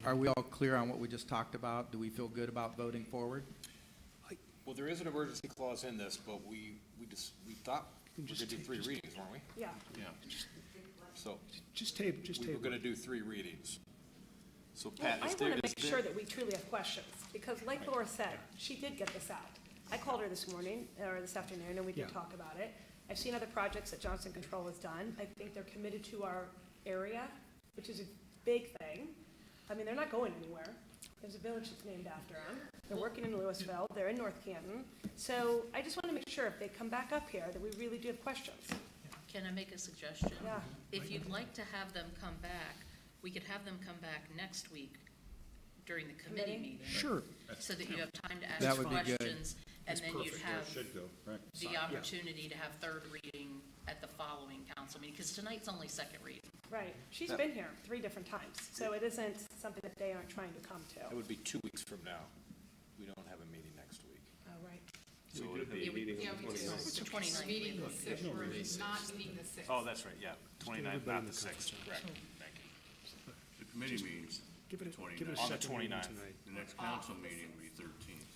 are we all clear on what we just talked about? Do we feel good about voting forward? Well, there is an emergency clause in this, but we thought we were gonna do 3 readings, weren't we? Yeah. Yeah. So, Just table. we were gonna do 3 readings. So Well, Pat, I is there, want to make sure that we truly have questions, because like Laura said, she did get this out. I called her this morning, or this afternoon, and we did Yeah. talk about it. I've seen other projects that Johnson Control has done. I think they're committed to our area, which is a big thing. I mean, they're not going anywhere. There's a village that's named after them. They're working in Louisville, they're in North Canton. So I just want to make sure if they come back up here, that we really do have questions. Can I make a suggestion? Yeah. If you'd like to have them come back, we could have them come back next week during the committee Committee? meeting. Sure. So that you have time to That ask would be good. questions, and then you'd have Should go, right? the opportunity to have third reading at the following council meeting, because tonight's only second reading. Right. She's been here 3 different times, so it isn't something that they aren't trying to come to. it would be 2 weeks from now. We don't have a meeting next week. Oh, right. So Yeah, we do. It's the 29th. Meeting the 6th, we're not meeting the 6th. Oh, that's right, yeah, 29th, everybody not in the the 6th, correct, thank you. The committee meetings, Give it a On the second reading 29th. tonight. The next council meeting will be 13th,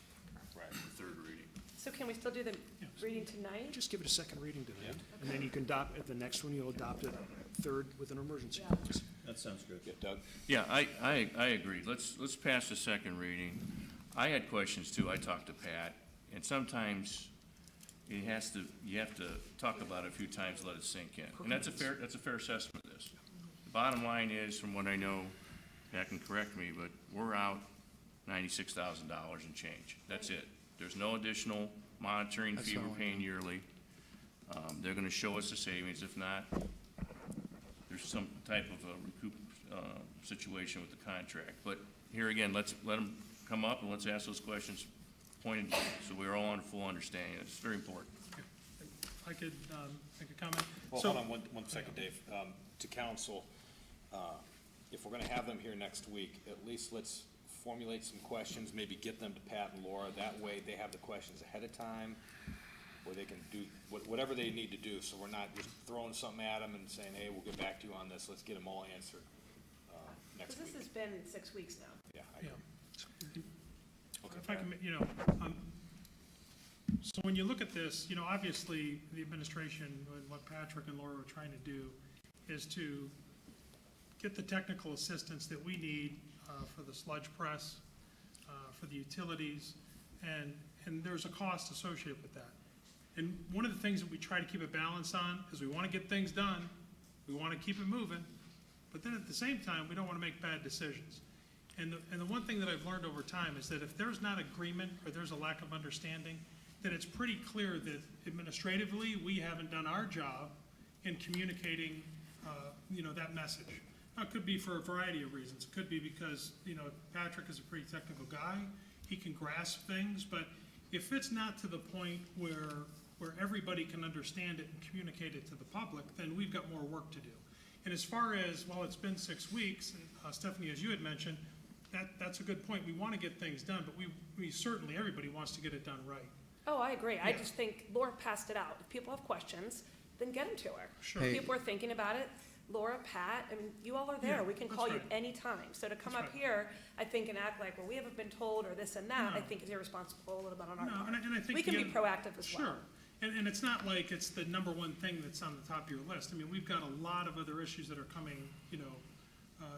Right. the third reading. So can we still do the reading tonight? Just give it a second reading tonight, and then you can adopt, at the next one, you'll adopt it third with an emergency. That sounds good. Yeah, Doug? Yeah, I agree. Let's pass the second reading. I had questions too. I talked to Pat, and sometimes you have to talk about it a few times, let it sink in. And that's a fair assessment of this. The bottom line is, from what I know, Pat can correct me, but we're out $96,000 and change. That's it. There's no additional monitoring fee we're paying yearly. They're gonna show us the savings. If not, there's some type of a recoup, situation with the contract. But here again, let them come up and let's ask those questions pointedly, so we're all on full understanding. It's very important. If I could make a comment? Well, So- hold on one second, Dave. To council, if we're gonna have them here next week, at least let's formulate some questions, maybe get them to Pat and Laura. That way they have the questions ahead of time, where they can do whatever they need to do, so we're not just throwing something at them and saying, hey, we'll get back to you on this. Let's get them all answered next Because week. this has been 6 weeks now. Yeah, I Yeah. agree. Okay, If I can, so when you look at this, obviously, the administration, and what Patrick and Laura were trying to do is to get the technical assistance that we need for the sludge press, for the utilities, and there's a cost associated with that. And one of the things that we try to keep a balance on is we want to get things done, we want to keep it moving, but then at the same time, we don't want to make bad decisions. And the one thing that I've learned over time is that if there's not agreement or there's a lack of understanding, then it's pretty clear that administratively, we haven't done our job in communicating, that message. Now, it could be for a variety of reasons. It could be because, Patrick is a pretty technical guy. He can grasp things, but if it's not to the point where everybody can understand it and communicate it to the public, then we've got more work to do. And as far as, well, it's been 6 weeks, Stephanie, as you had mentioned, that's a good point. We want to get things done, but we certainly, everybody wants to get it done right. Oh, I agree. I Yeah. just think Laura passed it out. If people have questions, then get them to her. Sure. Hey. People are thinking about it. Laura, Pat, I mean, you all are there. Yeah, We can that's call you right. anytime. So to come That's up right. here, I think, and act like, well, we haven't been told, or this and that, I No. think is irresponsible a little bit on our No, part. and I think We can be the- proactive as well. Sure, and it's not like it's the number one thing that's on the top of your list. I mean, we've got a lot of other issues that are coming,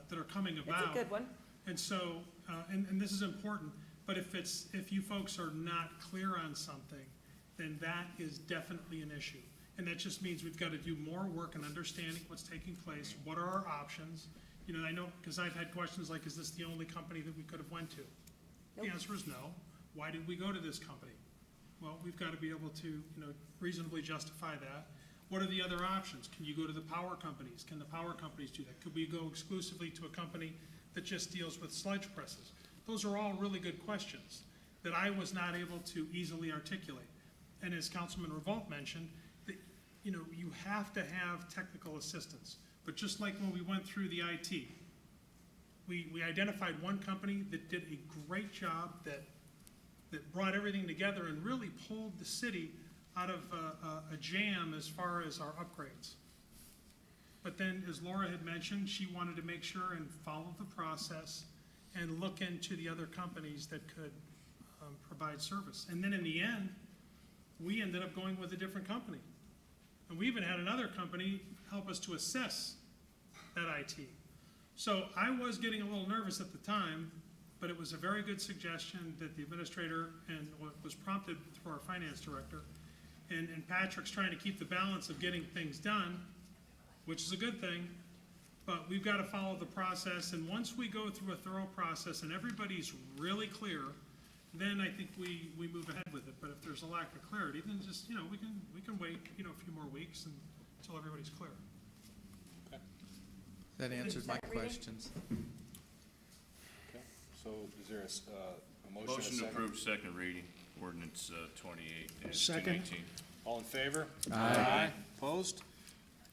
that are coming It's about. a good one. And so, and this is important, but if you folks are not clear on something, then that is definitely an issue. And that just means we've got to do more work in understanding what's taking place, what are our options? I know, because I've had questions like, is this the only company that we could have went to? The Nope. answer is no. Why did we go to this company? Well, we've got to be able to, reasonably justify that. What are the other options? Can you go to the power companies? Can the power companies do that? Could we go exclusively to a company that just deals with sludge presses? Those are all really good questions that I was not able to easily articulate. And as Councilman Revolt mentioned, that, you have to have technical assistance. But just like when we went through the IT, we identified one company that did a great job, that brought everything together and really pulled the city out of a jam as far as our upgrades. But then, as Laura had mentioned, she wanted to make sure and follow the process and look into the other companies that could provide service. And then in the end, we ended up going with a different company. And we even had another company help us to assess that IT. So I was getting a little nervous at the time, but it was a very good suggestion that the administrator and what was prompted through our finance director. And Patrick's trying to keep the balance of getting things done, which is a good thing, but we've got to follow the process. And once we go through a thorough process and everybody's really clear, then I think we move ahead with it. But if there's a lack of clarity, then just, we can wait, a few more weeks until everybody's clear. Okay, That answered my Second reading? questions. okay. So is there a motion and a Motion to second? approve second reading, ordinance 28-219. Second. All in favor? Aye. Opposed?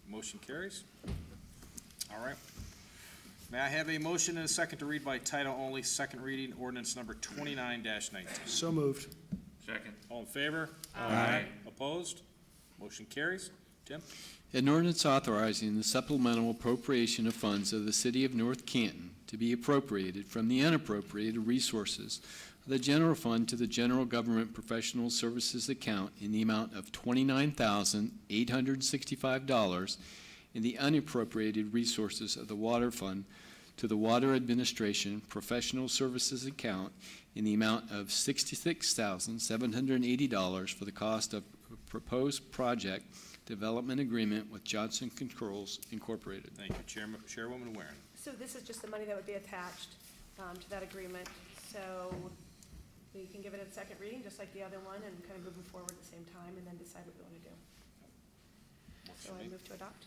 Motion carries. All right. May I have a motion and a second to read by title only, second reading, ordinance number 29-19? So moved. Second. All in favor? Aye. Opposed? Motion carries. Tim? An ordinance authorizing the supplemental appropriation of funds of the City of North Canton to be appropriated from the unappropriated resources of the general fund to the general government professional services account in the amount of $29,865, and the unappropriated resources of the water fund to the water administration professional services account in the amount of $66,780 for the cost of a proposed project development agreement with Johnson Controls Incorporated. Thank you, Chairwoman Warren. So this is just the money that would be attached to that agreement. So we can give it a second reading, just like the other one, and kind of moving forward at the same time, and then decide what we want to do. So I move to adopt.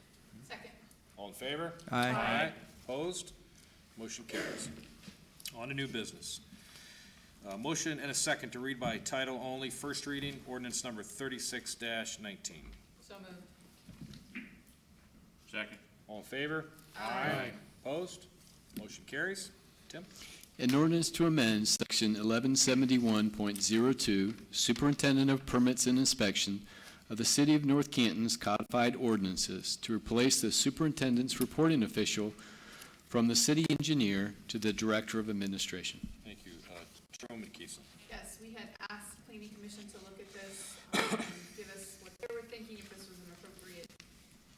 Second. All in favor? Aye. Opposed? Motion carries. On to new business. Motion and a second to read by title only, first reading, ordinance number 36-19. So moved. Second. All in favor? Aye. Opposed? Motion carries. Tim? An ordinance to amend section 1171.02, Superintendent of Permits and Inspection of the City of North Canton's codified ordinances to replace the superintendent's reporting official from the city engineer to the Director of Administration. Thank you. Chairwoman Keeson. Yes, we had asked Planning Commission to look at this, give us what they were thinking, if this was an appropriate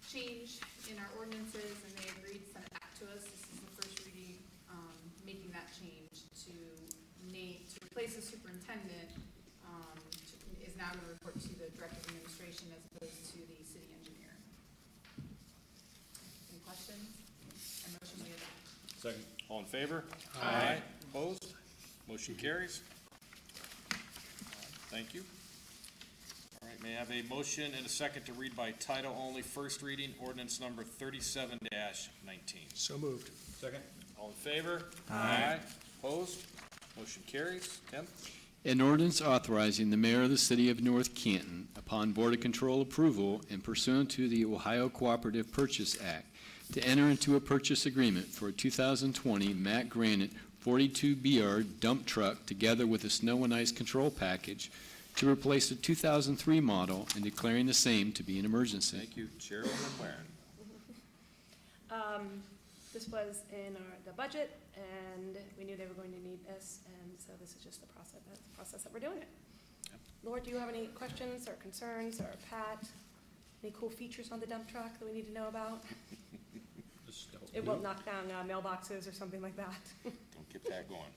change in our ordinances, and they agreed to send it back to us. This is the first reading, making that change to replace the superintendent, is now going to report to the Director of Administration as opposed to the city engineer. Any questions? And motion we adopt. Second. All in favor? Aye. Opposed? Motion carries. Thank you. All right, may I have a motion and a second to read by title only, first reading, ordinance number 37-19. So moved. Second. All in favor? Aye. Opposed? Motion carries. Tim? An ordinance authorizing the mayor of the city of North Canton, upon Board of Control approval and pursuant to the Ohio Cooperative Purchase Act, to enter into a purchase agreement for a 2020 Mack Granite 42BR dump truck together with a snow and ice control package to replace the 2003 model and declaring the same to be an emergency. Thank you. Chairwoman Warren. This was in the budget, and we knew they were going to need this, and so this is just the process that we're doing it. Laura, do you have any questions or concerns, or Pat? Any cool features on the dump truck that we need to know about? It won't knock down mailboxes or something like that. Don't get that going.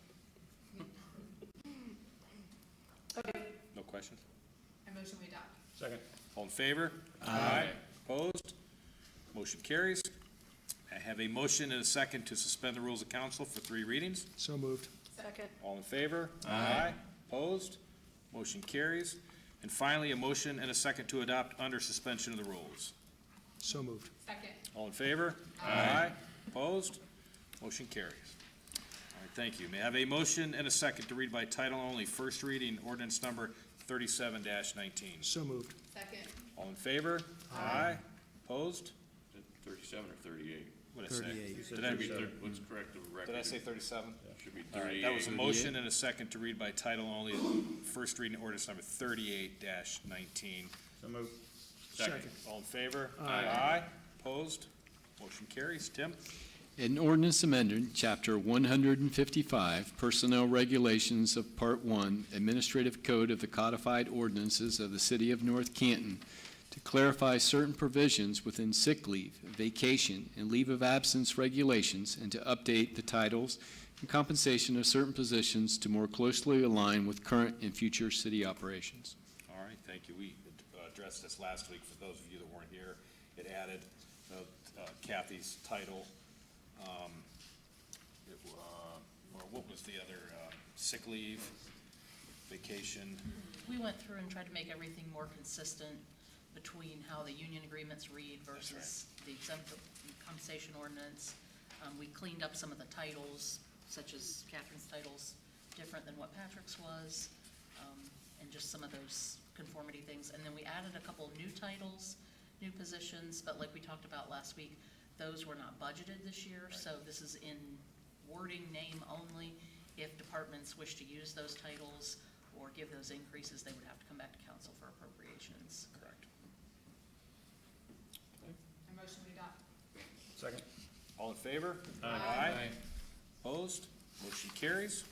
Okay. No questions? I motion we adopt. Second. All in favor? Aye. Opposed? Motion carries. I have a motion and a second to suspend the rules of council for 3 readings. So moved. Second. All in favor? Aye. Opposed? Motion carries. And finally, a motion and a second to adopt under suspension of the rules. So moved. Second. All in favor? Aye. Opposed? Motion carries. All right, thank you. May I have a motion and a second to read by title only, first reading, ordinance number 37-19. So moved. Second. All in favor? Aye. Opposed? Is it 37 or 38? What did I say? 38. Did I read Let's correct the record. Did I say 37? Should be All right, 38. that was a motion and a second to read by title only, first reading ordinance number 38-19. So moved. Second. All in favor? Aye. Opposed? Motion carries. Tim? An ordinance amending Chapter 155, Personnel Regulations of Part 1, Administrative Code of the Codified Ordinances of the City of North Canton to clarify certain provisions within sick leave, vacation, and leave of absence regulations, and to update the titles and compensation of certain positions to more closely align with current and future city operations. All right, thank you. We addressed this last week. For those of you that weren't here, it added Kathy's title. Or what was the other, sick leave, vacation? We went through and tried to make everything more consistent between how the union agreements read versus the exempt compensation ordinance. We cleaned up some of the titles, such as Catherine's titles, different than what Patrick's was, and just some of those conformity things. And then we added a couple new titles, new positions, but like we talked about last week, those were not budgeted this year, so this is in wording, name only. If departments wish to use those titles or give those increases, they would have to come back to council for appropriations. Correct. I motion we adopt. Second. All in favor? Aye. Opposed? Motion carries.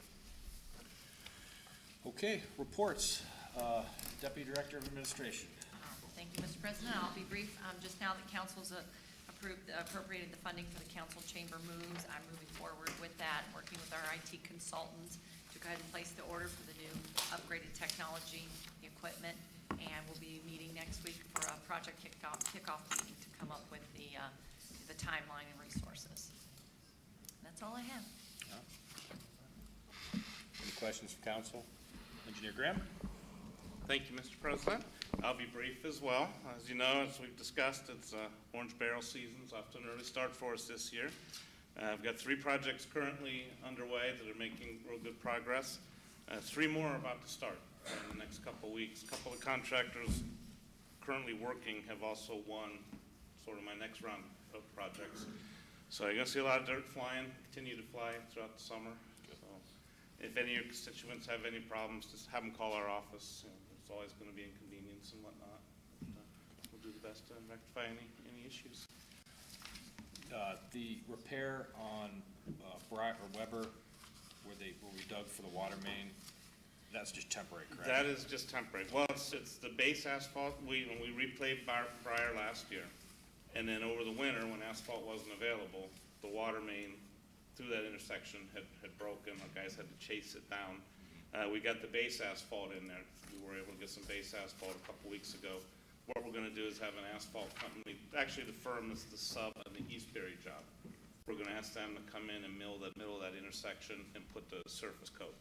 Okay, reports. Deputy Director of Administration. Thank you, Mr. President. I'll be brief. Just now that council's appropriated the funding for the council chamber moves, I'm moving forward with that, working with our IT consultants to go ahead and place the order for the new upgraded technology equipment. And we'll be meeting next week for a project kickoff meeting to come up with the timeline and resources. That's all I have. Any questions from council? Engineer Graham? Thank you, Mr. President. I'll be brief as well. As you know, as we've discussed, it's orange barrel season. It's off to an early start for us this year. I've got 3 projects currently underway that are making real good progress. 3 more are about to start in the next couple of weeks. A couple of contractors currently working have also won sort of my next round of projects. So you're going to see a lot of dirt flying, continue to fly throughout the summer. So if any of your constituents have any problems, just have them call our office. You know, there's always going to be inconvenience and whatnot. But, we'll do the best to rectify any issues. The repair on Weber, where we dug for the water main, that's just temporary, correct? That is just temporary. Well, it's the base asphalt. We replayed Briar last year. And then over the winter, when asphalt wasn't available, the water main through that intersection had broken. Our guys had to chase it down. We got the base asphalt in there. We were able to get some base asphalt a couple weeks ago. What we're gonna do is have an asphalt company, actually the firm is the sub on the Eastbury job. We're gonna ask them to come in and mill the middle of that intersection and put the surface coat.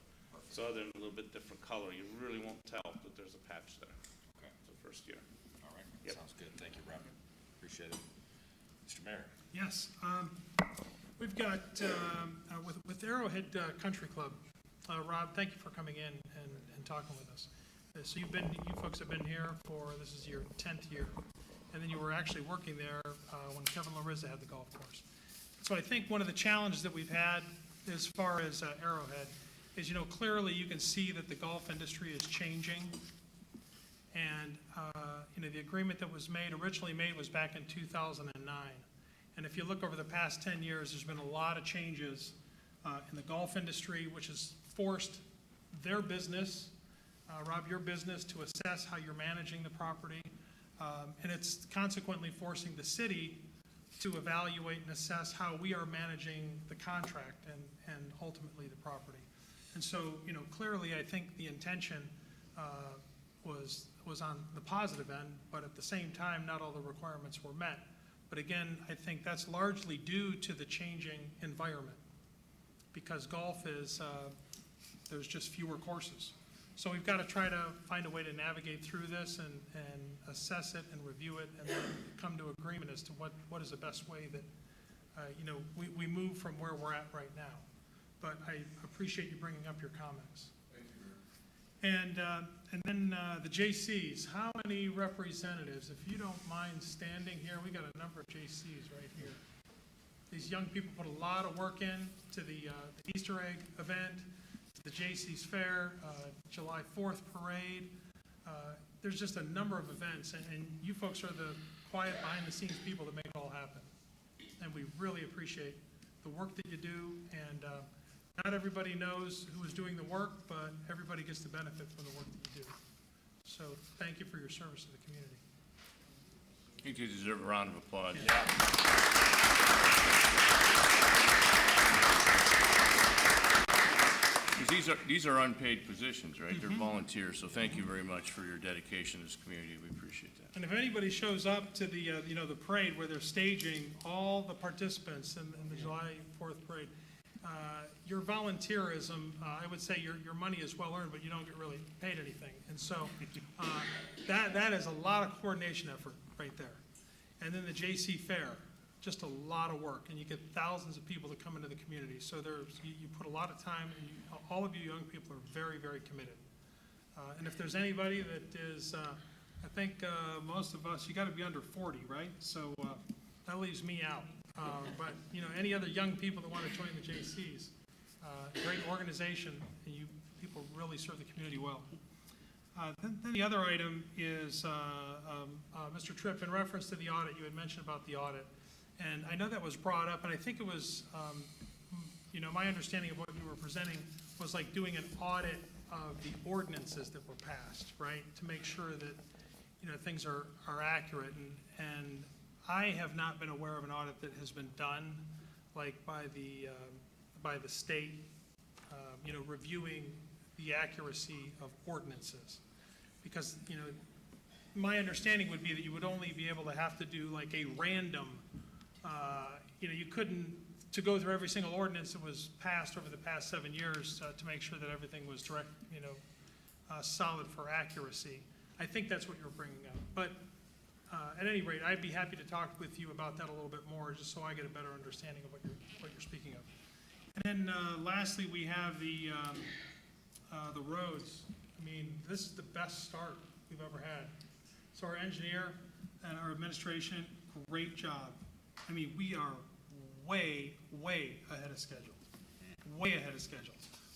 So other than a little bit different color, you really won't tell that there's a patch there. Okay. It's the first year. All right, Yep. sounds good. Thank you, Rob. Appreciate it. Mr. Mayor. Yes, we've got, with Arrowhead Country Club, Rob, thank you for coming in and talking with us. So you folks have been here this is your 10th year, and then you were actually working there when Kevin Larissa had the golf course. So I think one of the challenges that we've had as far as Arrowhead is, clearly you can see that the golf industry is changing. And, the agreement that was originally made was back in 2009. And if you look over the past 10 years, there's been a lot of changes in the golf industry, which has forced their business, Rob, your business, to assess how you're managing the property. And it's consequently forcing the city to evaluate and assess how we are managing the contract and ultimately the property. And so, clearly, I think the intention was on the positive end, but at the same time, not all the requirements were met. But again, I think that's largely due to the changing environment, because golf is, there's just fewer courses. So we've got to try to find a way to navigate through this and assess it and review it, and then come to agreement as to what is the best way that, we move from where we're at right now. But I appreciate you bringing up your comments. Thank you, Mayor. And then the JCs, how many representatives, if you don't mind standing here, we got a number of JCs right here. These young people put a lot of work in to the Easter egg event, to the JC's Fair, July 4th parade. There's just a number of events, and you folks are the quiet behind-the-scenes people that make it all happen. And we really appreciate the work that you do, and not everybody knows who is doing the work, but everybody gets the benefit from the work that you do. So thank you for your service to the community. I think you deserve a round of applause. These are unpaid positions, right? They're volunteers, so thank you very much for your dedication to this community. We appreciate that. And if anybody shows up to the, the parade where they're staging all the participants in the July 4th parade, your volunteerism, I would say your money is well earned, but you don't get really paid anything. And so that is a lot of coordination effort right there. And then the JC Fair, just a lot of work, and you get thousands of people that come into the community. So you put a lot of time, and all of you young people are very, very committed. And if there's anybody that is, I think most of us, you got to be under 40, right? So that leaves me out. But any other young people that want to join the JCs, great organization, and you people really serve the community well. Then the other item is, Mr. Tripp, in reference to the audit, you had mentioned about the audit. And I know that was brought up, and I think it was, you know, my understanding of what you were presenting was like doing an audit of the ordinances that were passed, right? To make sure that, you know, things are accurate. And I have not been aware of an audit that has been done, like by the state, you know, reviewing the accuracy of ordinances. Because, you know, my understanding would be that you would only be able to have to do like a random, you know, you couldn't, to go through every single ordinance that was passed over the past 7 years to make sure that everything was direct, you know, solid for accuracy. I think that's what you're bringing up. But at any rate, I'd be happy to talk with you about that a little bit more, just so I get a better understanding of what you're speaking of. And then lastly, we have the roads. I mean, this is the best start we've ever had. So our engineer and our administration, great job. I mean, we are way, way ahead of schedule. Way ahead of schedule.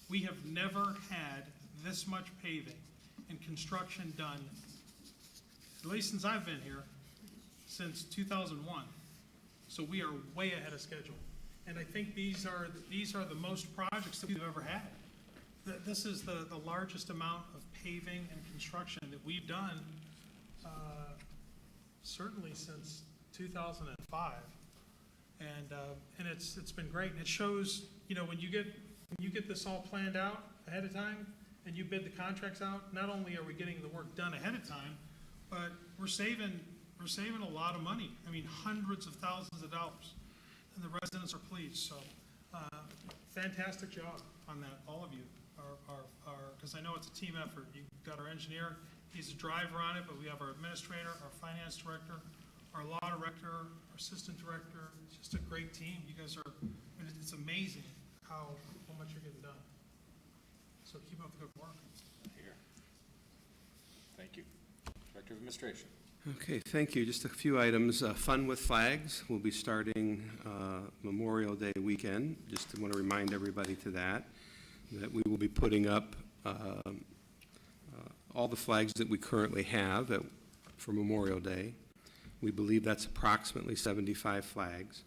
We have never had this much paving and construction done, at least since I've been here, since 2001. So we are way ahead of schedule. And I think these are the most projects that we've ever had. This is the largest amount of paving and construction that we've done, certainly since 2005. And it's been great. And it shows, you know, when you get this all planned out ahead of time and you bid the contracts out, not only are we getting the work done ahead of time, but we're saving a lot of money. I mean, hundreds of thousands of dollars. And the residents are pleased. So fantastic job on that, all of you are, because I know it's a team effort. You've got our engineer, he's a driver on it, but we have our administrator, our finance director, our law director, our assistant director. It's just a great team. You guys are, and it's amazing how much you're getting done. So keep up the good work. Here. Thank you. Director of Administration. Okay, thank you. Just a few items. Fun with Flags will be starting Memorial Day weekend. Just want to remind everybody to that we will be putting up all the flags that we currently have for Memorial Day. We believe that's approximately 75 flags.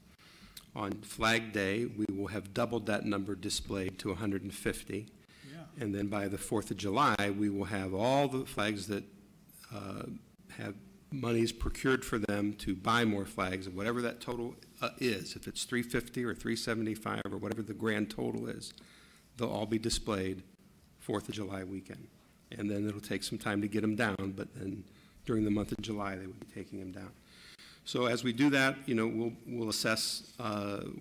On Flag Day, we will have doubled that number displayed to 150. Yeah. And then by the 4th of July, we will have all the flags that have monies procured for them to buy more flags, and whatever that total is, if it's 350 or 375 or whatever the grand total is, they'll all be displayed 4th of July weekend. And then it'll take some time to get them down, but then during the month of July, they will be taking them down. So as we do that, you know, we'll assess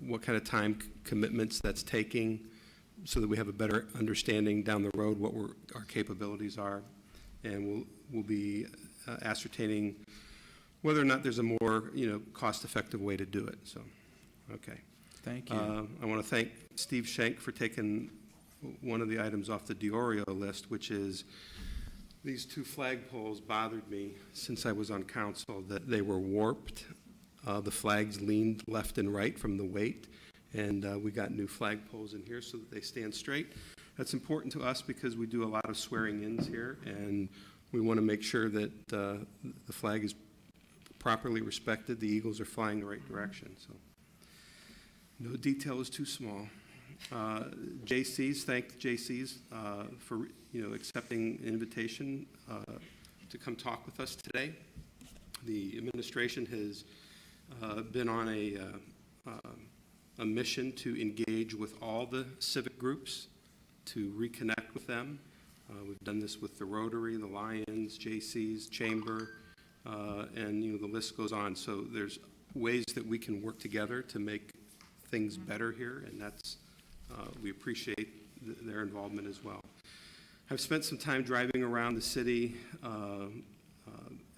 what kind of time commitments that's taking so that we have a better understanding down the road what our capabilities are, and we'll be ascertaining whether or not there's a more, you know, cost-effective way to do it. So, okay. Thank you. I want to thank Steve Schenk for taking one of the items off the Diorio list, which is these two flagpoles bothered me since I was on council, that they were warped. The flags leaned left and right from the weight, and we got new flagpoles in here so that they stand straight. That's important to us because we do a lot of swearing-ins here, and we want to make sure that the flag is properly respected, the eagles are flying the right direction. So no detail is too small. JCs, thank the JCs for accepting an invitation to come talk with us today. The administration has been on a mission to engage with all the civic groups, to reconnect with them. We've done this with the Rotary, the Lions, JCs, Chamber, and the list goes on. So there's ways that we can work together to make things better here, and that's we appreciate their involvement as well. I've spent some time driving around the city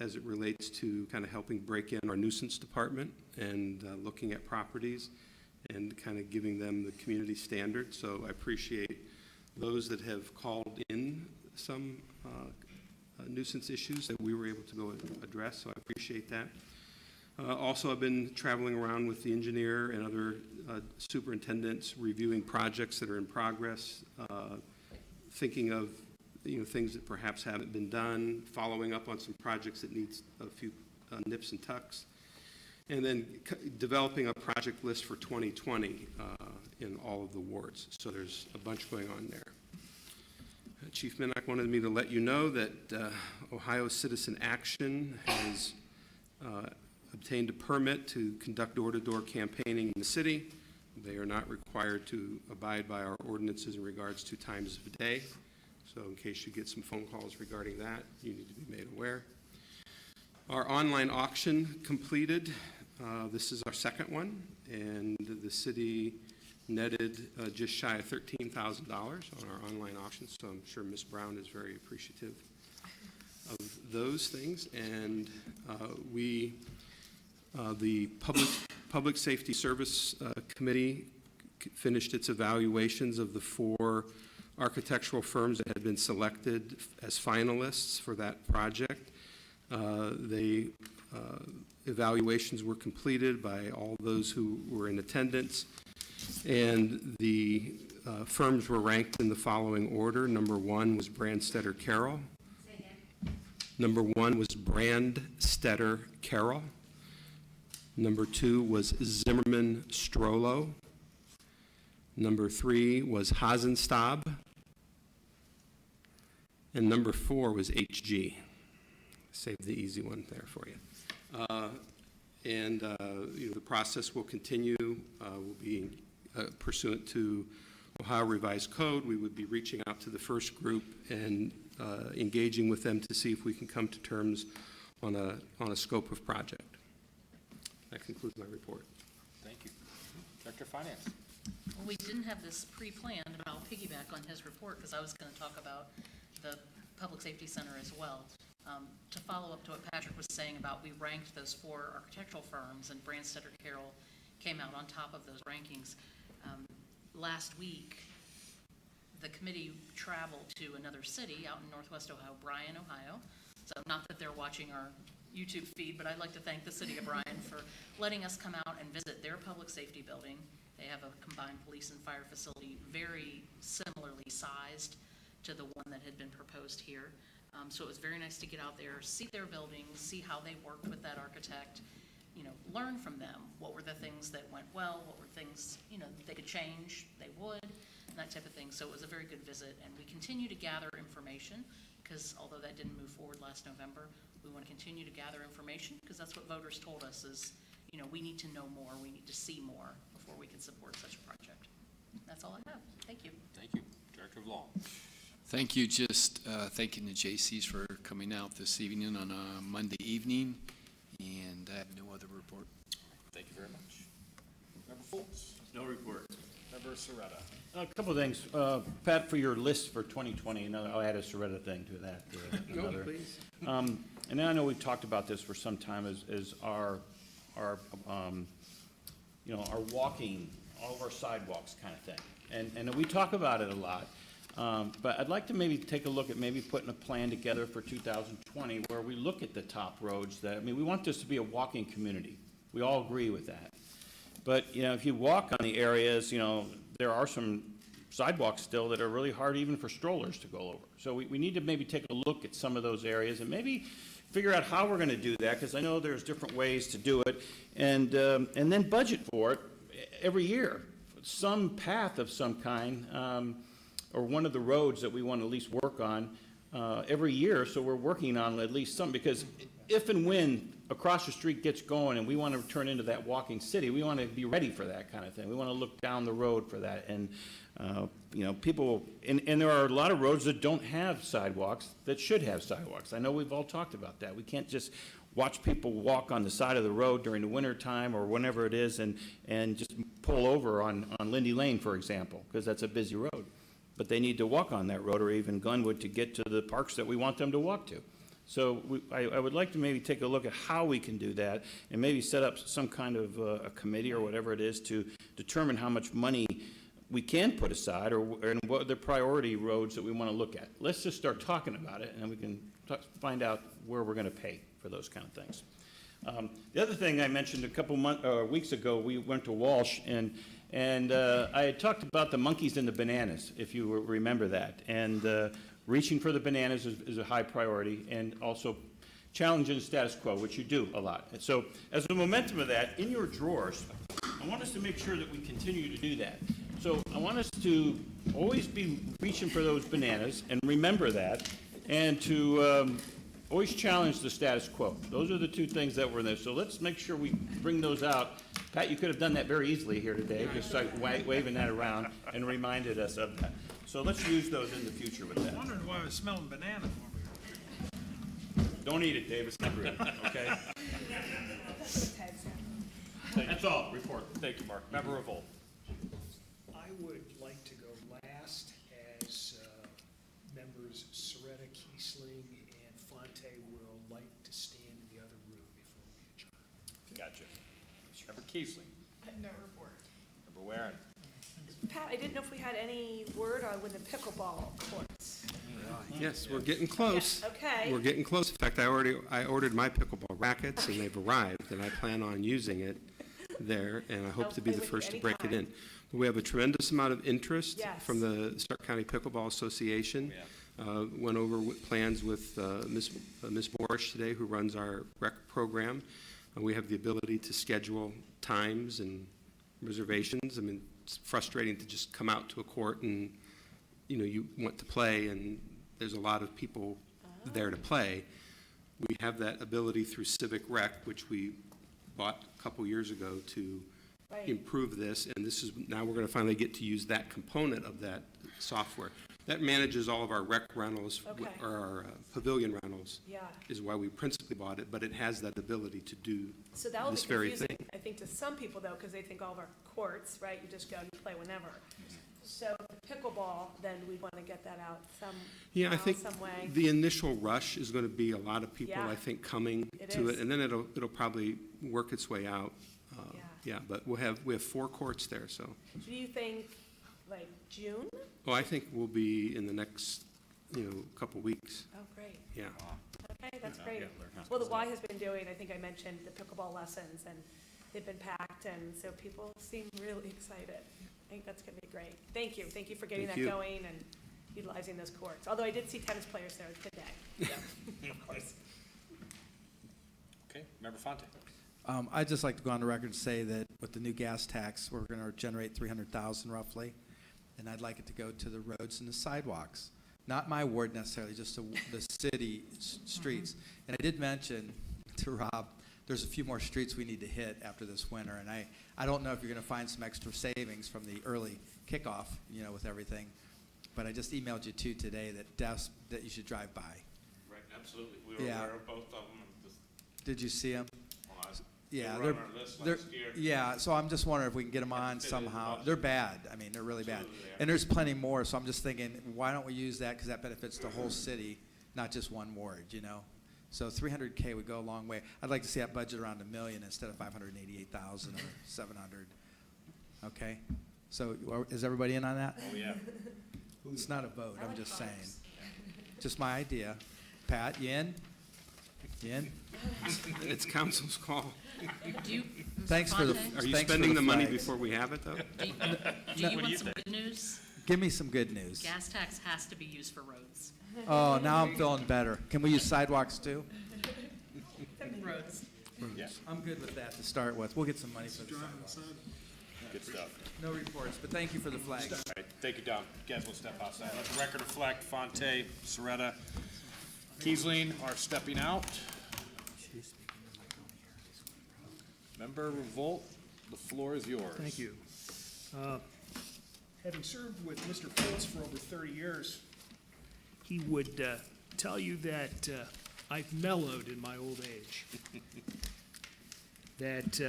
as it relates to kind of helping break in our nuisance department and looking at properties and kind of giving them the community standard. So I appreciate those that have called in some nuisance issues that we were able to go address, so I appreciate that. Also, I've been traveling around with the engineer and other superintendents, reviewing projects that are in progress, thinking of things that perhaps haven't been done, following up on some projects that needs a few nips and tucks, and then developing a project list for 2020 in all of the wards. So there's a bunch going on there. Chief Minnick wanted me to let you know that Ohio Citizen Action has obtained a permit to conduct door-to-door campaigning in the city. They are not required to abide by our ordinances in regards to times of day. So in case you get some phone calls regarding that, you need to be made aware. Our online auction completed. This is our second one, and the city netted just shy of $13,000 on our online auction, so I'm sure Ms. Brown is very appreciative of those things. And the Public Safety Service Committee finished its evaluations of the 4 architectural firms that had been selected as finalists for that project. Evaluations were completed by all those who were in attendance, and the firms were ranked in the following order. Number 1 was Brandstetter Carroll. Number 1 was Brandstetter Carroll. Number 2 was Zimmerman Strollo. Number 3 was Hasenstab. And number 4 was HG. Save the easy one there for you. The process will continue. Will be pursuant to Ohio Revised Code. We would be reaching out to the first group and engaging with them to see if we can come to terms on a scope of project. That concludes my report. Thank you. Director of Finance. Well, we didn't have this pre-planned, but I'll piggyback on his report because I was going to talk about the Public Safety Center as well. To follow up to what Patrick was saying about we ranked those 4 architectural firms, and Brandstetter Carroll came out on top of those rankings. Last week, the committee traveled to another city out in Northwest Ohio, Bryan, Ohio. So not that they're watching our YouTube feed, but I'd like to thank the city of Bryan for letting us come out and visit their public safety building. They have a combined police and fire facility very similarly sized to the one that had been proposed here. So it was very nice to get out there, see their buildings, see how they worked with that architect, learn from them. What were the things that went well? What were things, they could change, they would, and that type of thing. So it was a very good visit, and we continue to gather information because although that didn't move forward last November, we want to continue to gather information because that's what voters told us is, we need to know more, we need to see more before we can support such a project. That's all I have. Thank you. Thank you. Director of Law. Thank you. Just thanking the J.C.'s for coming out this evening on a Monday evening, and I have no other report. Thank you very much. Member Foltz. No report. Member Soretta. A couple of things. Pat, for your list for 2020, I'll add a Soretta thing to that. No, please. And I know we've talked about this for some time as our walking, all of our sidewalks kind of thing. And we talk about it a lot. But I'd like to maybe take a look at maybe putting a plan together for 2020 where we look at the top roads we want this to be a walking community. We all agree with that. But, if you walk on the areas, there are some sidewalks still that are really hard even for strollers to go over. So we need to maybe take a look at some of those areas and maybe figure out how we're going to do that, because I know there's different ways to do it, and then budget for it every year. Some path of some kind, or one of the roads that we want to at least work on every year, so we're working on at least some, because if and when across the street gets going and we want to turn into that walking city, we want to be ready for that kind of thing. We want to look down the road for that. And, people, and there are a lot of roads that don't have sidewalks that should have sidewalks. I know we've all talked about that. We can't just watch people walk on the side of the road during the winter time or whenever it is and just pull over on Lindy Lane, for example, because that's a busy road. But they need to walk on that road, or even Glenwood, to get to the parks that we want them to walk to. So I would like to maybe take a look at how we can do that and maybe set up some kind of a committee or whatever it is to determine how much money we can put aside and what are the priority roads that we want to look at. Let's just start talking about it, and then we can find out where we're going to pay for those kind of things. The other thing I mentioned a couple weeks ago, we went to Walsh, and I had talked about the monkeys and the bananas, if you remember that. And reaching for the bananas is a high priority, and also challenging the status quo, which you do a lot. And so as a momentum of that, in your drawers, I want us to make sure that we continue to do that. So I want us to always be reaching for those bananas and remember that, and to always challenge the status quo. Those are the two things that were there. So let's make sure we bring those out. Pat, you could have done that very easily here today, just like waving that around and reminded us of that. So let's use those in the future with I that. wondered why I was smelling bananas. Don't eat it, Dave, it's not good, okay? That's all, report. Thank you, Mark. Member Revolt. I would like to go last as members Soretta, Kiesling, and Fonte will like to stand in the other room before we adjourn. Gotcha. Member Kiesling. No report. Member Warren. Pat, I didn't know if we had any word on when the pickleball courts. Yes, we're getting close. Yeah, okay. We're getting close. In fact, I ordered my pickleball rackets, and they've arrived, and I plan on using it there, and I hope to be the first to break it in. We have a tremendous amount of interest from the Stark County Pickleball Association. Went over plans with Ms. Borsch today, who runs our rec program. We have the ability to schedule times and reservations. I mean, it's frustrating to just come out to a court and, you want to play, and there's a lot of people there to play. We have that ability through Civic Rec, which we bought a couple years ago to improve this, and this is, now we're going to finally get to use that component of that software. That manages all of our rec rentals, or our pavilion rentals, is why we principally bought it, but it has that ability to do So that will be this very confusing, thing. I think, to some people, though, because they think all of our courts, right, you just go and you play whenever. So the pickleball, then we want to get that out Yeah, I think some way. the initial rush is going to be a lot of people, Yeah. I think, coming It to is. it, and then it'll probably work its way out. Yeah, but we have 4 courts there, so. Do you think, like, June? Well, I think we'll be in the next, couple weeks. Oh, great. Yeah. Okay, that's great. Yeah, learn how to Well, the play. Y has been doing, I think I mentioned, the pickleball lessons, and they've been packed, and so people seem really excited. I think that's going to be great. Thank you. Thank you for getting Thank that you. going and utilizing those courts. Although I did see tennis players there today. So, of course. Okay, Member Fonte. I'd just like to go on the record and say that with the new gas tax, we're going to generate $300,000 roughly, and I'd like it to go to the roads and the sidewalks. Not my ward necessarily, just the city streets. And I did mention to Rob, there's a few more streets we need to hit after this winter, and I don't know if you're going to find some extra savings from the early kickoff, with everything, but I just emailed you too today that you should drive by. Right, absolutely. We were aware of both of them. Did you see them? Yeah, They were on our list last year. yeah, so I'm just wondering if we can get them on somehow. They're bad. I mean, they're really bad. And there's plenty more, so I'm just thinking, why don't we use that? Because that benefits the whole city, not just one ward, So $300K would go a long way. I'd like to see that budget around $1 million instead of $588,000 or $700. Okay? So is everybody in on that? Oh, yeah. It's not a vote, I'm just saying. Just my idea. Pat, you in? You in? It's council's call. Do you, Mr. Thanks for the. Fonte, Are you thanks for spending the money flags. before we have it, though? do you want some good news? Give me some good news. Gas tax has to be used for roads. Oh, now I'm feeling better. Can we use sidewalks too? Roads. Yeah. I'm good with that to start with. We'll get some money for the sidewalks. Good stuff. No reports, but thank you for the flags. All right, thank you, Don. You guys will step outside. Let the record reflect, Fonte, Soretta, Kiesling are stepping out. Member Revolt, the floor is yours. Thank you. Having served with Mr. Foltz for over 30 years, he would tell you that I've mellowed in my old age. That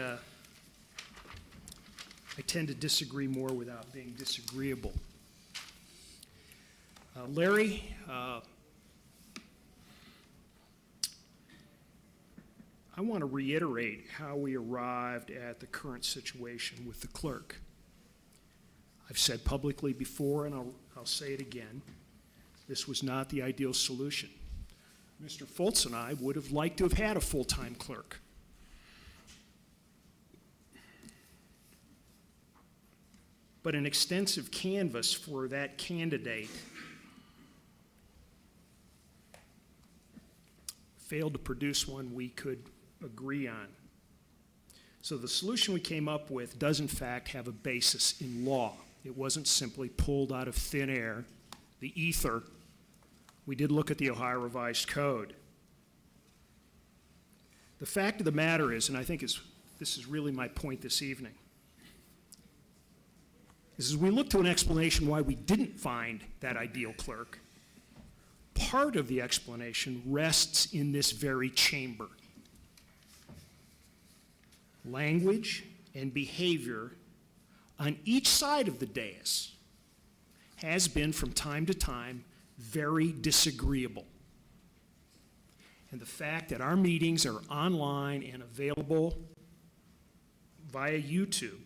I tend to disagree more without being disagreeable. Larry, I want to reiterate how we arrived at the current situation with the clerk. I've said publicly before, and I'll say it again, this was not the ideal solution. Mr. Foltz and I would have liked to have had a full-time clerk. But an extensive canvass for that candidate failed to produce one we could agree on. So the solution we came up with does in fact have a basis in law. It wasn't simply pulled out of thin air, the ether. We did look at the Ohio Revised Code. The fact of the matter is, and I think this is really my point this evening, is as we look to an explanation why we didn't find that ideal clerk, part of the explanation rests in this very chamber. Language and behavior on each side of the dais has been from time to time very disagreeable. And the fact that our meetings are online and available via YouTube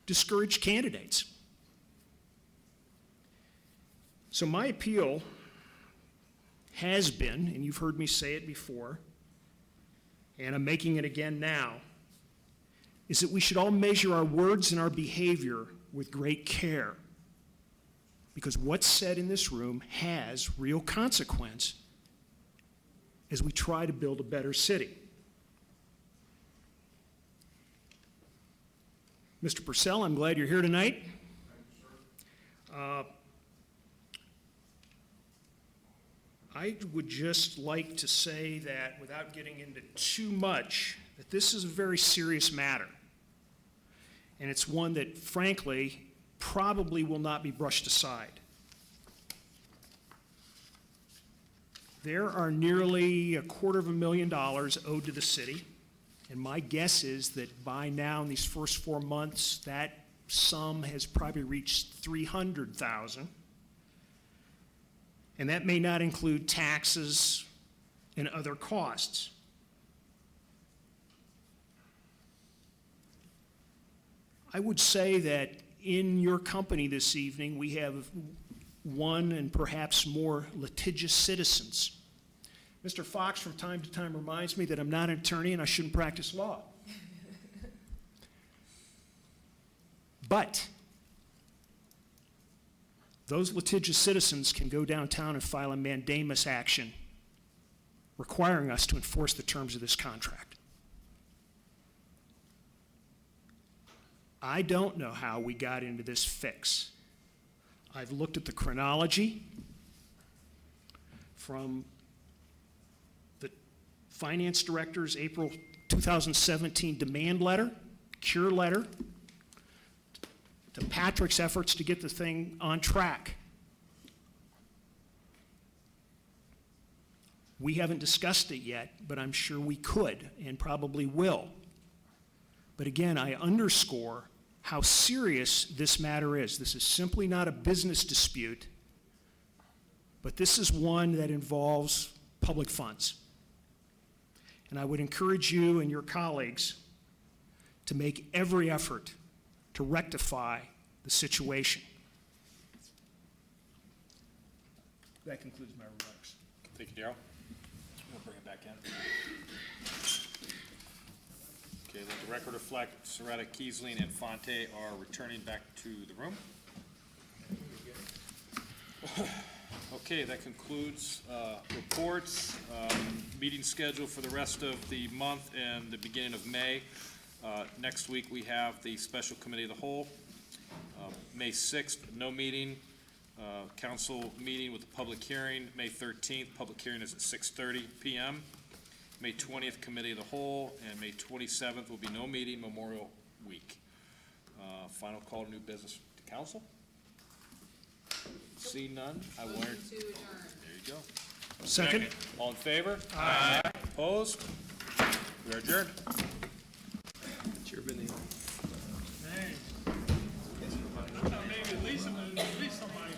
discourage candidates. So my appeal has been, and you've heard me say it before, and I'm making it again now, is that we should all measure our words and our behavior with great care, because what's said in this room has real consequence as we try to build a better city. Mr. Purcell, I'm glad you're here tonight. I would just like to say that, without getting into too much, that this is a very serious matter. And it's one that, frankly, probably will not be brushed aside. There are nearly $250,000 owed to the city, and my guess is that by now, in these first 4 months, that sum has probably reached $300,000. And that may not include taxes and other costs. I would say that in your company this evening, we have one and perhaps more litigious citizens. Mr. Fox from time to time reminds me that I'm not an attorney and I shouldn't practice law. But those litigious citizens can go downtown and file a mandamus action requiring us to enforce the terms of this contract. I don't know how we got into this fix. I've looked at the chronology from the finance director's April 2017 demand letter, cure letter, to Patrick's efforts to get the thing on track. We haven't discussed it yet, but I'm sure we could and probably will. But again, I underscore how serious this matter is. This is simply not a business dispute, but this is one that involves public funds. And I would encourage you and your colleagues to make every effort to rectify the situation. That concludes my remarks. Thank you, Darrell. We'll bring it back in. Okay, let the record reflect Soretta, Kiesling, and Fonte are returning back to the room. Okay, that concludes reports. Meeting schedule for the rest of the month and the beginning of May. Next week, we have the Special Committee of the Whole. May 6th, no meeting. Council meeting with the public hearing. May 13th, public hearing is at 6:30 p.m. May 20th, Committee of the Whole, and May 27th will be no meeting, Memorial Week. Final call to new business to council. See none, I will. Motion to adjourn. There you go. Second. All in favor? Aye. Opposed? We are adjourned. Maybe at least somebody